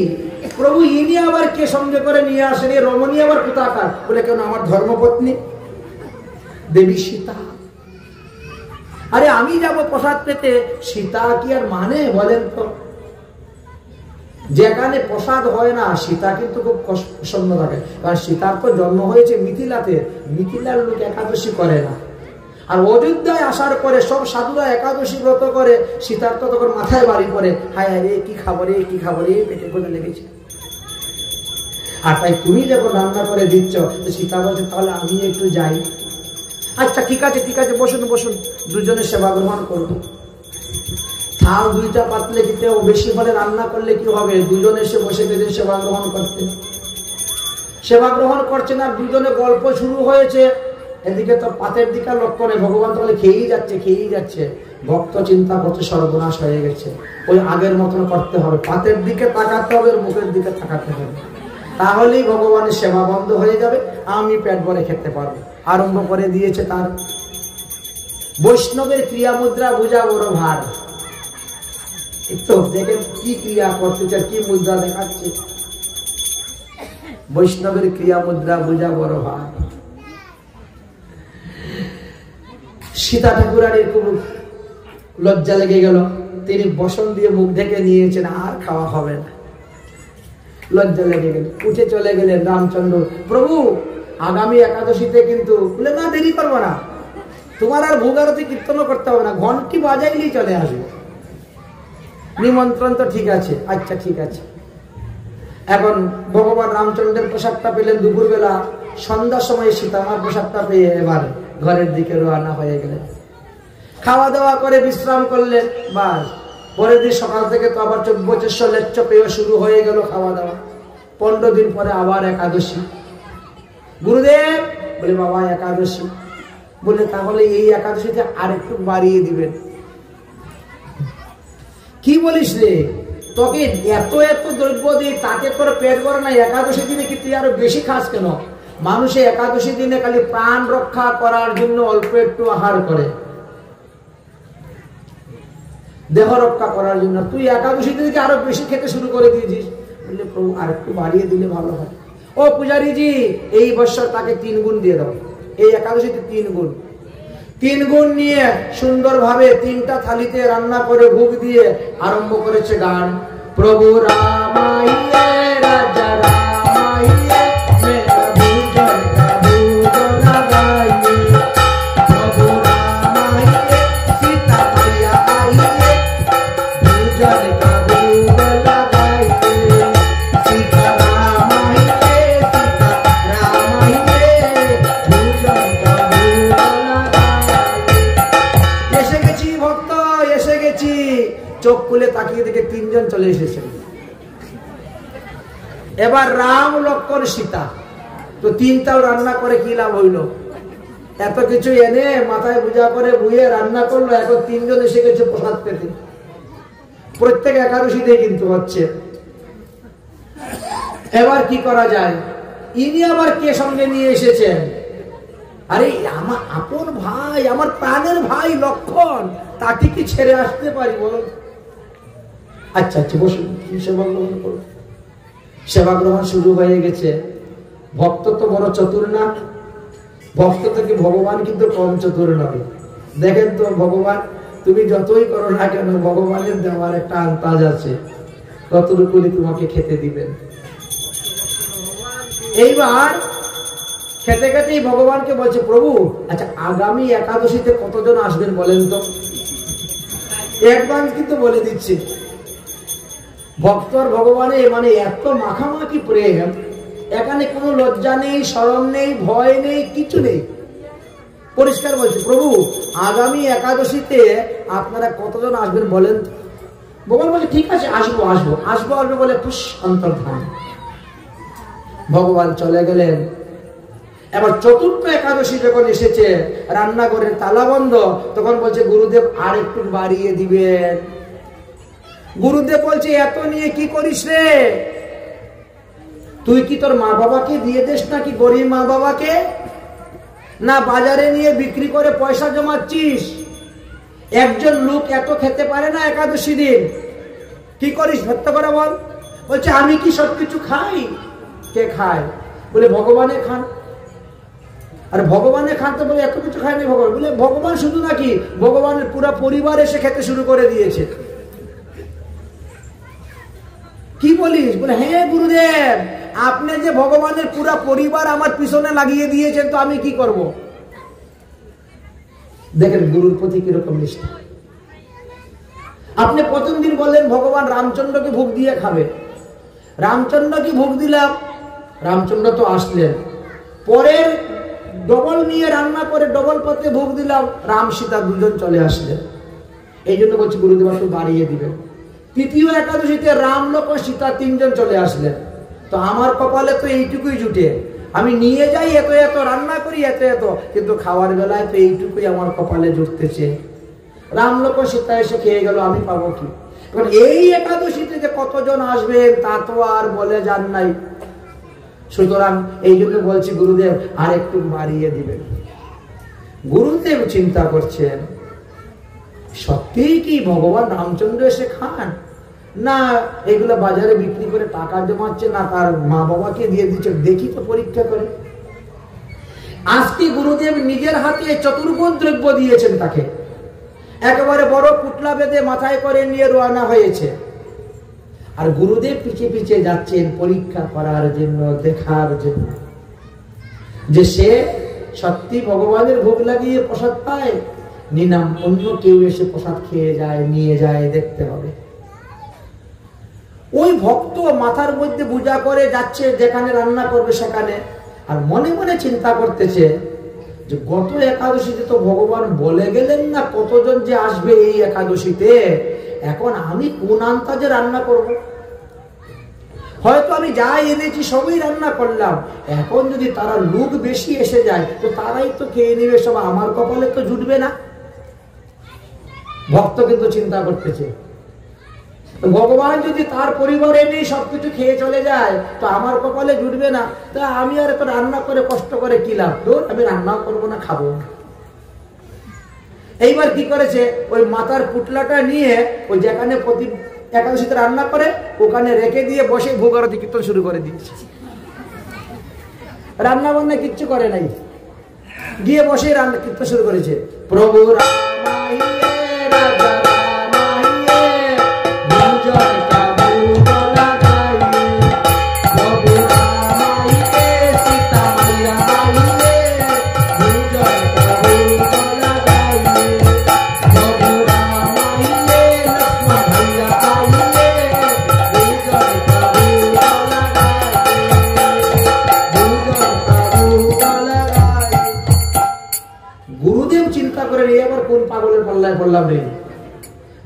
প্রভু, ইনি আবার কে সঙ্গে করে নিয়ে আসেন? রমণী আবার কোথাকার? বলে কেন, আমার ধর্মপত্নী দেবী সীতা। আরে আমি যাব প্রসাদ পেতে, সীতা কি আর মানে বলেন তো? যেখানে প্রসাদ হয় না সীতা কিন্তু খুব প্রসন্ন থাকে, কারণ সীতার তো জন্ম হয়েছে মিথিলাতে, মিথিলার লোক একাদশী করে না। আর অযোধ্যায় আসার পরে সব সাধুরা একাদশী ব্রত করে, সীতার তো তখন মাথায় বাড়ি পড়ে, হায় রে কি খাবো রে, কি খাবো রে, পেটে করে লেগেছে। আর তাই তুমি যখন রান্না করে দিচ্ছ, তো সীতা বলছে তাহলে আমি একটু যাই। আচ্ছা ঠিক আছে ঠিক আছে, বসুন বসুন, 2জনের সেবা গ্রহণ করবো। থাল 2টা পাতলে কিন্তু বেশি হলে রান্না করলে কি হবে, 2জন এসে বসে গেছে সেবা গ্রহণ করতে। সেবা গ্রহণ করছেন আর 2জনে গল্প শুরু হয়েছে। এদিকে তো পাতের দিকে লক্ষ্য নেই, ভগবান তাহলে খেয়েই যাচ্ছে খেয়েই যাচ্ছে। ভক্ত চিন্তা করছে সর্বনাশ হয়ে গেছে, ওই আগের মতন করতে হবে, পাতের দিকে তাকাতে হবে, মুখের দিকে তাকাতে হবে, তাহলেই ভগবানের সেবা বন্ধ হয়ে যাবে, আমি পেট ভরে খেতে পারবো। আরম্ভ করে দিয়েছে তার। বৈষ্ণবের ক্রিয়া মুদ্রা বোঝা বড় ভার। একটু দেখেন কি ক্রিয়া করতেছে, কি মুদ্রা দেখাচ্ছে। বৈষ্ণবের ক্রিয়া মুদ্রা বোঝা বড় ভার। সীতা ঠাকুরানীর খুব লজ্জা লেগে গেল, তিনি বসন দিয়ে মুখ ঢেকে নিয়েছেন, আর খাওয়া হবে না। লজ্জা লেগে গেল, উঠে চলে গেলেন রামচন্দ্র। প্রভু আগামী একাদশীতে কিন্তু, বলে না দেরি করবো না, তোমার আর ভোগ আরতি কীর্তন করতে হবে না, ঘন্টি বাজাইলেই চলে আসবে। নিমন্ত্রণ তো ঠিক আছে, আচ্ছা ঠিক আছে। এখন ভগবান রামচন্দ্রের প্রসাদটা পেলেন দুপুরবেলা, সন্ধ্যার সময় সীতামার প্রসাদটা পেয়ে এবার ঘরের দিকে রওনা হয়ে গেলেন। খাওয়া দাওয়া করে বিশ্রাম করলেন, বাস পরের দিন সকাল থেকে তো আবার 24 লেচ্চ পেয়ে শুরু হয়ে গেল খাওয়া দাওয়া। 15 দিন পরে আবার একাদশী। গুরুদেব বলে বাবা একাদশী, বলে তাহলে এই একাদশীতে আর একটু বাড়িয়ে দিবেন। কি বলিস রে, তোকে এত এত দ্রব্য দিই তাতে তোর পেট ভরে না, একাদশী দিনে কি তুই আরো বেশি খাস কেন? মানুষে একাদশী দিনে খালি প্রাণ রক্ষা করার জন্য অল্প একটু আহার করে, দেহ রক্ষা করার জন্য। তুই একাদশী দিনে আরো বেশি খেতে শুরু করে দিয়েছিস। বললে প্রভু আর একটু বাড়িয়ে দিলে ভালো হয়। ও পূজারীজি, এই বছর তাকে 3 গুণ দিয়ে দাও, এই একাদশীতে 3 গুণ। 3 গুণ নিয়ে সুন্দরভাবে 3টা থালিতে রান্না করে ভোগ দিয়ে আরম্ভ করেছে গান। প্রভু রামায়ে রাজা রামায়ে মেরা ভুজন কা ভোগ লাগাইয়ে, প্রভু রামায়ে সীতা মাইয়া আইয়ে ভুজন কা ভোগ লাগাইয়ে, সীতা রামাইয়ে সীতা রামাইয়ে ভুজন কা ভোগ লাগাইয়ে। এসে গেছি ভক্ত, এসে গেছি। চোখ খুলে তাকিয়ে দেখে 3জন চলে এসেছেন। এবার রাম লক্ষ্মণ সীতা, তো 3টাও রান্না করে কি লাভ হইল? এত কিছু এনে মাথায় পূজা করে বুয়ে রান্না করলো, এখন 3জন এসে গেছে প্রসাদ পেতে। প্রত্যেক একাদশীতে কিন্তু হচ্ছে। এবার কি করা যায়? ইনি আবার কে সঙ্গে নিয়ে এসেছেন? আরে আমার আপন ভাই, আমার প্রাণের ভাই লক্ষণ, তাকে কি ছেড়ে আসতে পারি বলুন? আচ্ছা আচ্ছা বসুন, সেবা গ্রহণ করুন। সেবা গ্রহণ শুরু হয়ে গেছে। ভক্ত তো বড় চতুর না, ভক্ত থেকে ভগবান কিন্তু কম চতুর নয়। দেখেন তো, ভগবান তুমি যতই করো না কেন, ভগবানের দেওয়ার একটা আন্দাজ আছে, কতটুকু তোমাকে খেতে দিবেন। এইবার খেতে খেতেই ভগবানকে বলছে, প্রভু আচ্ছা আগামী একাদশীতে কতজন আসবেন বলেন তো? অ্যাডভান্স কিন্তু বলে দিচ্ছে। ভক্তর ভগবানে মানে এত মাখামাখি প্রেম, এখানে কোনো লজ্জা নেই, শরম নেই, ভয় নেই, কিছু নেই। পরিষ্কার বলছে, প্রভু আগামী একাদশীতে আপনারা কতজন আসবেন বলেন? ভগবান বলে ঠিক আছে, আসবো আসবো আসবো আসবো বলে পুষ অন্তর্ধান। ভগবান চলে গেলেন। এবার চতুর্থ একাদশী যখন এসেছে, রান্নাঘরের তালা বন্ধ, তখন বলছে গুরুদেব আর একটু বাড়িয়ে দিবেন। গুরুদেব বলছে, এত নিয়ে কি করিস রে? তুই কি তোর মা বাবাকে দিয়ে দিস নাকি, গরিব মা বাবাকে? না বাজারে নিয়ে বিক্রি করে পয়সা জমাচ্ছিস? একজন লোক এত খেতে পারে না একাদশী দিন। কি করিস সত্য করে বল? বলছে আমি কি সবকিছু খাই? কে খায়? বলে ভগবানে খান। আর ভগবানে খান তো বলে এত কিছু খায়নি ভগবান। বলে ভগবান শুধু নাকি, ভগবানের পুরো পরিবার এসে খেতে শুরু করে দিয়েছে। কি বলিস? বলে হ্যাঁ গুরুদেব, আপনি যে ভগবানের পুরো পরিবার আমার পিছনে লাগিয়ে দিয়েছেন, তো আমি কি করব? দেখেন গুরুর প্রতি কিরকম নিষ্ঠা। আপনি প্রথম দিন বললেন ভগবান রামচন্দ্রকে ভোগ দিয়ে খাবে, রামচন্দ্রকে ভোগ দিলাম, রামচন্দ্র তো আসলেন। পরের ডবল নিয়ে রান্না করে ডবল পাতে ভোগ দিলাম, রাম সীতা দুজন চলে আসলেন। এই জন্য বলছি গুরুদেব একটু বাড়িয়ে দিবেন। তৃতীয় একাদশীতে রাম লক্ষ্মণ সীতা তিনজন চলে আসলেন। তো আমার কপালে তো এইটুকুই জুটে, আমি নিয়ে যাই এত এত, রান্না করি এত এত, কিন্তু খাওয়ার বেলায় তো এইটুকুই আমার কপালে জুটতেছে। রাম লক্ষ্মণ সীতা এসে খেয়ে গেল, আমি পাবো কি? এখন এই একাদশীতে যে কতজন আসবেন তা তো আর বলে যান নাই। সুতরাং এই জন্য বলছি গুরুদেব আর একটু বাড়িয়ে দিবেন। গুরুদেব চিন্তা করছেন, সত্যি কি ভগবান রামচন্দ্র এসে খান, না এগুলো বাজারে বিক্রি করে টাকা জমাচ্ছে, না তার মা বাবাকে দিয়ে দিচ্ছে? দেখি তো, পরীক্ষা করে। আজকে গুরুদেব নিজের হাতে চতুর্গুণ দ্রব্য দিয়েছেন তাকে। একেবারে বড় পুটলা বেঁধে মাথায় করে নিয়ে রওনা হয়েছে। আর গুরুদেব পিছে পিছে যাচ্ছেন পরীক্ষা করার জন্য, দেখার জন্য যে সে সত্যি ভগবানের ভোগ লাগিয়ে প্রসাদ পায়, নিনাম অন্য কেউ এসে প্রসাদ খেয়ে যায়, নিয়ে যায়, দেখতে হবে। ওই ভক্ত মাথার মধ্যে পূজা করে যাচ্ছে যেখানে রান্না করবে সেখানে, আর মনে মনে চিন্তা করতেছে যে গত একাদশীতে তো ভগবান বলে গেলেন না কতজন যে আসবে এই একাদশীতে, এখন আমি কোন আন্দাজে রান্না করব? হয়তো আমি যাই এনেছি সবই রান্না করলাম, এখন যদি তারা লোক বেশি এসে যায় তো তারাই তো খেয়ে নিবে সব, আমার কপালে তো জুটবে না। ভক্ত কিন্তু চিন্তা করতেছে, ভগবান যদি তার পরিবার এনে সবকিছু খেয়ে চলে যায় তো আমার কপালে জুটবে না, তা আমি আর এত রান্না করে কষ্ট করে কি লাভ? আমি রান্নাও করবো না, খাবো না। এইবার কি করেছে, ওই মাথার পুটলাটা নিয়ে ওই যেখানে প্রতি একাদশীতে রান্না করে ওখানে রেখে দিয়ে বসে ভোগ আরতি কীর্তন শুরু করে দিয়েছে। রান্না বান্না কিচ্ছু করে নাই, গিয়ে বসে রান্না কীর্তন শুরু করেছে। প্রভু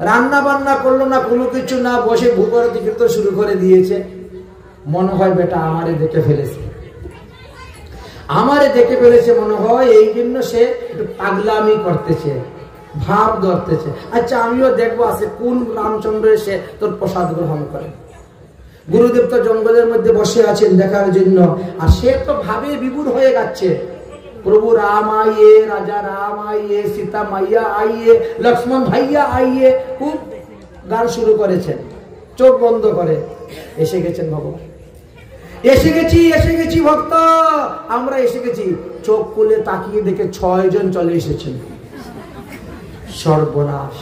রান্না বান্না করলো না, কোনো কিছু না, বসে ভোগ আরতি কীর্তন শুরু করে দিয়েছে। মনে হয় বেটা আমারে দেখে ফেলেছে, আমারে দেখে ফেলেছে মনে হয়, এই জন্য সে একটু পাগলামি করতেছে, ভাব ধরতেছে। আচ্ছা আমিও দেখবো আছে কোন রামচন্দ্র এসে তোর প্রসাদ গ্রহণ করে। গুরুদেব তো জঙ্গলের মধ্যে বসে আছেন দেখার জন্য, আর সে তো ভাবে বিভোর হয়ে যাচ্ছে। প্রভু রাম আইয়ে, রাজা রাম আইয়ে, সীতা মাইয়া আইয়ে, লক্ষ্মণ ভাইয়া আইয়ে, খুব গান শুরু করেছেন, চোখ বন্ধ করে। এসে গেছেন ভগবান, এসে গেছি ভক্ত, আমরা এসে গেছি। চোখ খুলে তাকিয়ে দেখে 6 জন চলে এসেছেন। সর্বনাশ,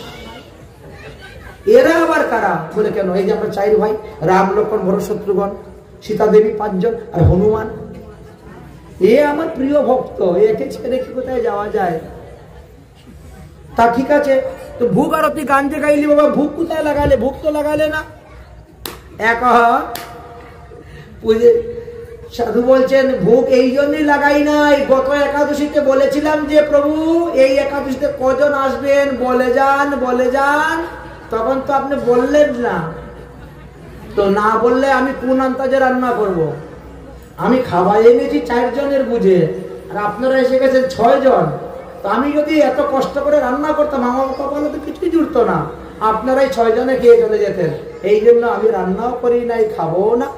এরা আবার কারা? বলে কেন, এই যে আমরা 4 ভাই, রাম লক্ষ্মণ ভরত শত্রুঘ্ন, সীতা দেবী 5 জন, আর হনুমান। এ আমার প্রিয় ভক্ত, একে ছেড়ে কি কোথায় যাওয়া যায়? তা ঠিক আছে, তো ভুক আরতি গান যে গাইলি বাবা, ভুক কোথায় লাগালে? ভুক তো লাগালে না। এক পুজো সাধু বলছেন, ভুক এই জন্যই লাগাই নাই, গত একাদশীতে বলেছিলাম যে প্রভু এই একাদশীতে কজন আসবেন, বলে যান, তখন তো আপনি বললেন না। তো না বললে আমি কোন আন্তাজে রান্না করব? আমি খাবার এনেছি 4 জনের বুঝে, আর আপনারা এসে গেছেন 6 জন। তো আমি যদি এত কষ্ট করে রান্না করতাম, আমার কপালে তো কিছুই জুড়তো না, আপনারাই 6 জনে খেয়ে চলে যেতেন। এই জন্য আমি রান্নাও করি নাই, খাবো না।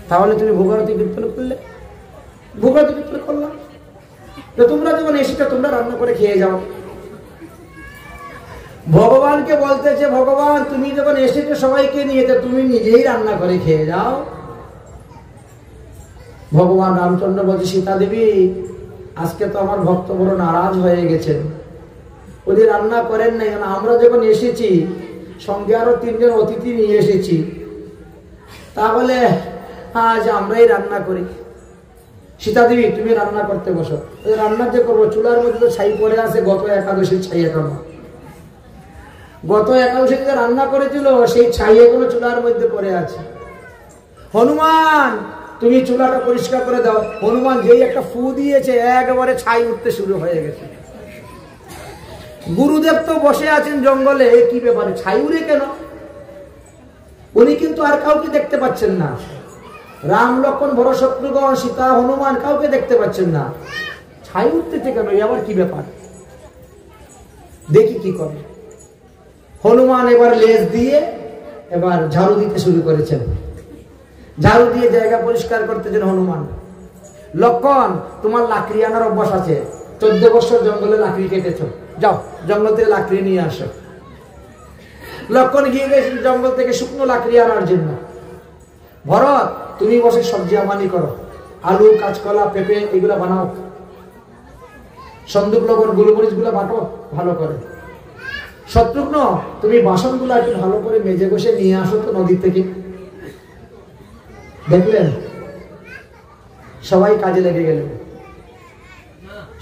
তাহলে তুমি ভোগারতি কীর্তন করলে, ভোগারতি কীর্তন করলাম, তো তোমরা যখন এসেছো তোমরা রান্না করে খেয়ে যাও। ভগবানকে বলতেছে, ভগবান তুমি যখন এসেছো সবাইকে নিয়ে, তো তুমি নিজেই রান্না করে খেয়ে যাও। ভগবান রামচন্দ্র বলছে, সীতা দেবী আজকে তো আমার ভক্ত বড় নারাজ হয়ে গেছেন, ওদের রান্না করেন নাই। আমরা যখন এসেছি সঙ্গে আরো 3 জন অতিথি নিয়ে এসেছি, তাহলে আজ আমরাই রান্না করি। সীতা দেবী তুমি রান্না করতে বসো। রান্না যে করবো, চুলার মধ্যে তো ছাই পড়ে আছে, গত একাদশীর ছাই এখনো। গত একাদশীতে রান্না করেছিল সেই ছাই এখনো চুলার মধ্যে পড়ে আছে। হনুমান তুমি চুলাটা পরিষ্কার করে দাও। হনুমান যেই একটা ফু দিয়েছে, একবারে ছাই উঠতে শুরু হয়ে গেছে। গুরুদেব তো বসে আছেন জঙ্গলে, কি ব্যাপারে ছাই উড়ে কেন? উনি কিন্তু আর কাউকে দেখতে পাচ্ছেন না, রাম লক্ষ্মণ ভরত শত্রুঘ্ন সীতা হনুমান কাউকে দেখতে পাচ্ছেন না, ছাই উঠতেছে কেন? আবার কি ব্যাপার, দেখি কি করে। হনুমান এবার লেজ দিয়ে এবার ঝাড়ু দিতে শুরু করেছেন, ঝাড়ু দিয়ে জায়গা পরিষ্কার করতেছেন হনুমান। লক্ষ্মণ তোমার লাকড়ি আনার অভ্যাস আছে, 14 বছর জঙ্গলে লাকড়ি কেটেছো, যাও জঙ্গল থেকে লাকড়ি নিয়ে আসো। লক্ষ্মণ গিয়ে গেছেন জঙ্গল থেকে শুকনো লাকড়ি আনার জন্য। ভরত তুমি বসে সবজি আমানি করো, আলু কাঁচকলা পেঁপে এগুলা বানাও, সন্দুক লবণ গোলমরিচ গুলা বাটো ভালো করে। শত্রুঘ্ন তুমি বাসন গুলা একটু ভালো করে মেজে বসে নিয়ে আসো তো নদী থেকে। দেখলেন সবাই কাজে লেগে গেলেন,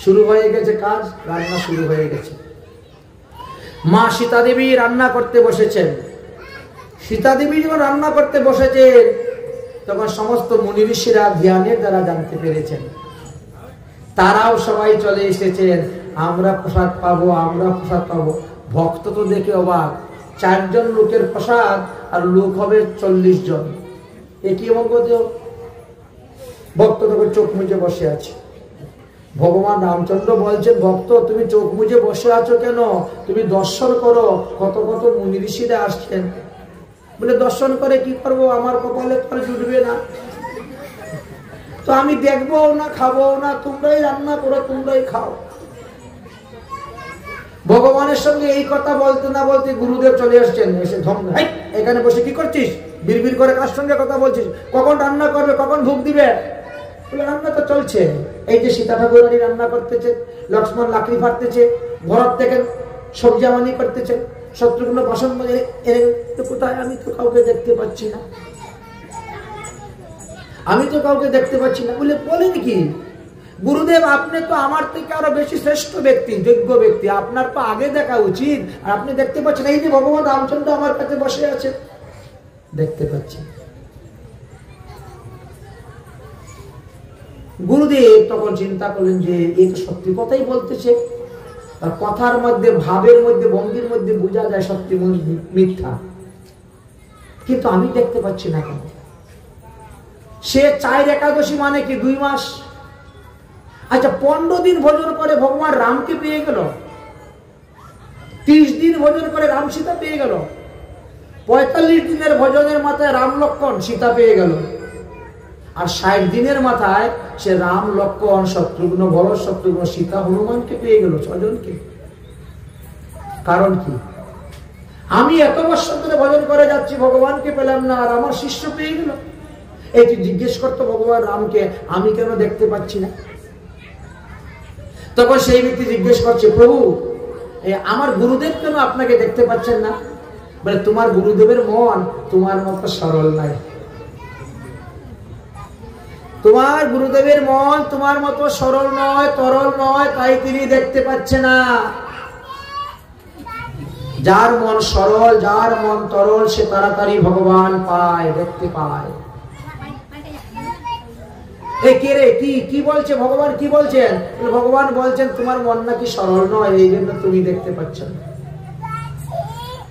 শুরু হয়ে গেছে কাজ, রান্না শুরু হয়ে গেছে। মা সীতা দেবী রান্না করতে বসেছেন। সীতা দেবী যখন রান্না করতে বসেছেন তখন সমস্ত মুনি ঋষিরা জ্ঞানের দ্বারা জানতে পেরেছেন, তারাও সবাই চলে এসেছেন, আমরা প্রসাদ পাবো, আমরা প্রসাদ পাবো। ভক্ত তো দেখে অবাক, 4 জন লোকের প্রসাদ আর লোক হবে 40 জন, এ কি অঙ্গদেহ? ভক্ত তখন চোখ মুজে বসে আছে। ভগবান রামচন্দ্র বলছেন, ভক্ত তুমি চোখ মুজে বসে আছো কেন? তুমি দর্শন করো, কত কত মুনি ঋষিরা আসছেন। বলে দর্শন করে কি করবো, আমার কপালে তো জুটবে না, তো আমি দেখবো না খাবো না, তোমরাই রান্না করো তোমরাই খাও। ভগবানের সঙ্গে এই কথা বলতে না বলতে গুরুদেব চলে আসছেন, এসে ধম, এখানে বসে কি করছিস? বিড়বিড় করে কার সঙ্গে কথা বলছিস? কখন রান্না করবে, কখন ভোগ দিবে? বলে রান্না তো চলছে, এই যে সীতা ঠাকুরানী রান্না করতেছে, লক্ষ্মণ লাকড়ি ফাটতেছে, ভরত থেকে সবজি আমানি করতেছে, শত্রুঘ্ন বাসন মজে এনে কোথায়? আমি তো কাউকে দেখতে পাচ্ছি না, আমি তো কাউকে দেখতে পাচ্ছি না। বলে বলেন কি গুরুদেব, আপনি তো আমার থেকে আরো বেশি শ্রেষ্ঠ ব্যক্তি, যোগ্য ব্যক্তি, আপনার তো আগে দেখা উচিত, আর আপনি দেখতে পাচ্ছেন। এই যে ভগবান রামচন্দ্র আমার কাছে বসে আছে, দেখতে পাচ্ছি। গুরুদেব তখন চিন্তা করলেন যে এই তো সত্যি কথাই বলতেছে, আর কথার মধ্যে ভাবের মধ্যে ভঙ্গির মধ্যে বোঝা যায় সত্যি মিথ্যা, কিন্তু আমি দেখতে পাচ্ছি না কেন? সে 4 একাদশী মানে কি 2 মাস। আচ্ছা 15 দিন ভোজন করে ভগবান রামকে পেয়ে গেল, 30 দিন ভোজন করে রাম সীতা পেয়ে গেল, 45 দিনের ভজনের মাথায় রাম লক্ষণ সীতা পেয়ে গেল, আর 60 দিনের মাথায় সে রাম লক্ষণ শত্রুঘ্ন বড় শত্রুঘ্ন সীতা হনুমানকে পেয়ে গেল, 6 জনকে। কারণ কি? আমি এত বছর ধরে ভজন করে যাচ্ছি, ভগবানকে পেলাম না, আর আমার শিষ্য পেয়ে গেল। এটি জিজ্ঞেস করতো ভগবান রামকে, আমি কেন দেখতে পাচ্ছি না? তখন সেই ব্যক্তি জিজ্ঞেস করছে, প্রভু আমার গুরুদেব কেন আপনাকে দেখতে পাচ্ছেন না? বলে, তোমার গুরুদেবের মন তোমার মতো সরল নাই। তোমার গুরুদেবের মন তোমার মতো সরল নয়, তরল নয়, তাই তিনি দেখতে পাচ্ছে না। যার মন সরল, যার মন তরল, সে তাড়াতাড়ি ভগবান পায়, দেখতে পায়। কে রে, কি বলছে ভগবান? কি বলছেন? ভগবান বলছেন তোমার মন নাকি সরল নয়, এই জন্য তুমি দেখতে পাচ্ছ না।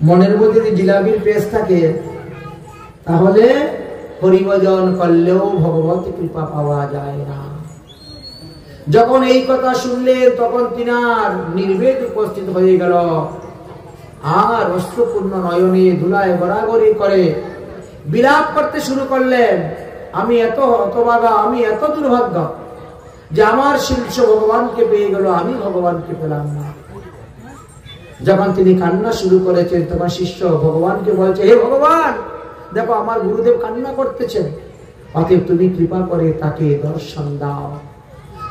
মনের মধ্যে যদি জিলাপির পেশ থাকে, তাহলে হরিভজন করলেও ভগবত কৃপা পাওয়া যায় না। যখন এই কথা শুনলেন, তখন তিনার নির্বেদ উপস্থিত হয়ে গেল, আর অশ্রুপূর্ণ নয়নে ধুলায় গড়াগড়ি করে বিলাপ করতে শুরু করলেন। আমি এত হতভাগা, আমি এত দুর্ভাগ্য যে আমার শিষ্য ভগবানকে পেয়ে গেল, আমি ভগবানকে পেলাম না। যখন তিনি কান্না শুরু করেছেন, তখন শিষ্য ভগবানকে বলছে, হে ভগবান, দেখো আমার গুরুদেব কান্না করতেছেন, অতএব তুমি কৃপা করে তাকে দর্শন দাও।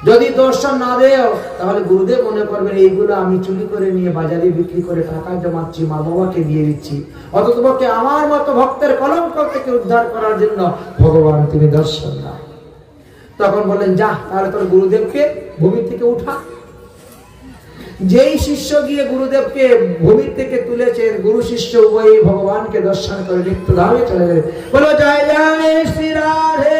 যদি দর্শন না দেও, তাহলে গুরুদেব মনে করবেন এইগুলো আমি চুরি করে নিয়ে বাজারে বিক্রি করে টাকা জমাচ্ছি, মা বাবাকে দিয়ে দিচ্ছি। অতএব আমার মতো ভক্তের কলঙ্ক থেকে উদ্ধার করার জন্য ভগবান তুমি দর্শন দাও। তখন বললেন, যা, তাহলে তোর গুরুদেবকে ভূমি থেকে উঠা। যেই শিষ্য গিয়ে গুরুদেবকে ভূমি থেকে তুলেছেন, গুরু শিষ্য উভয়ই ভগবানকে দর্শন করে নিত্যধামে চলে গেলেন। বলো জয় জয় শ্রী রাধে।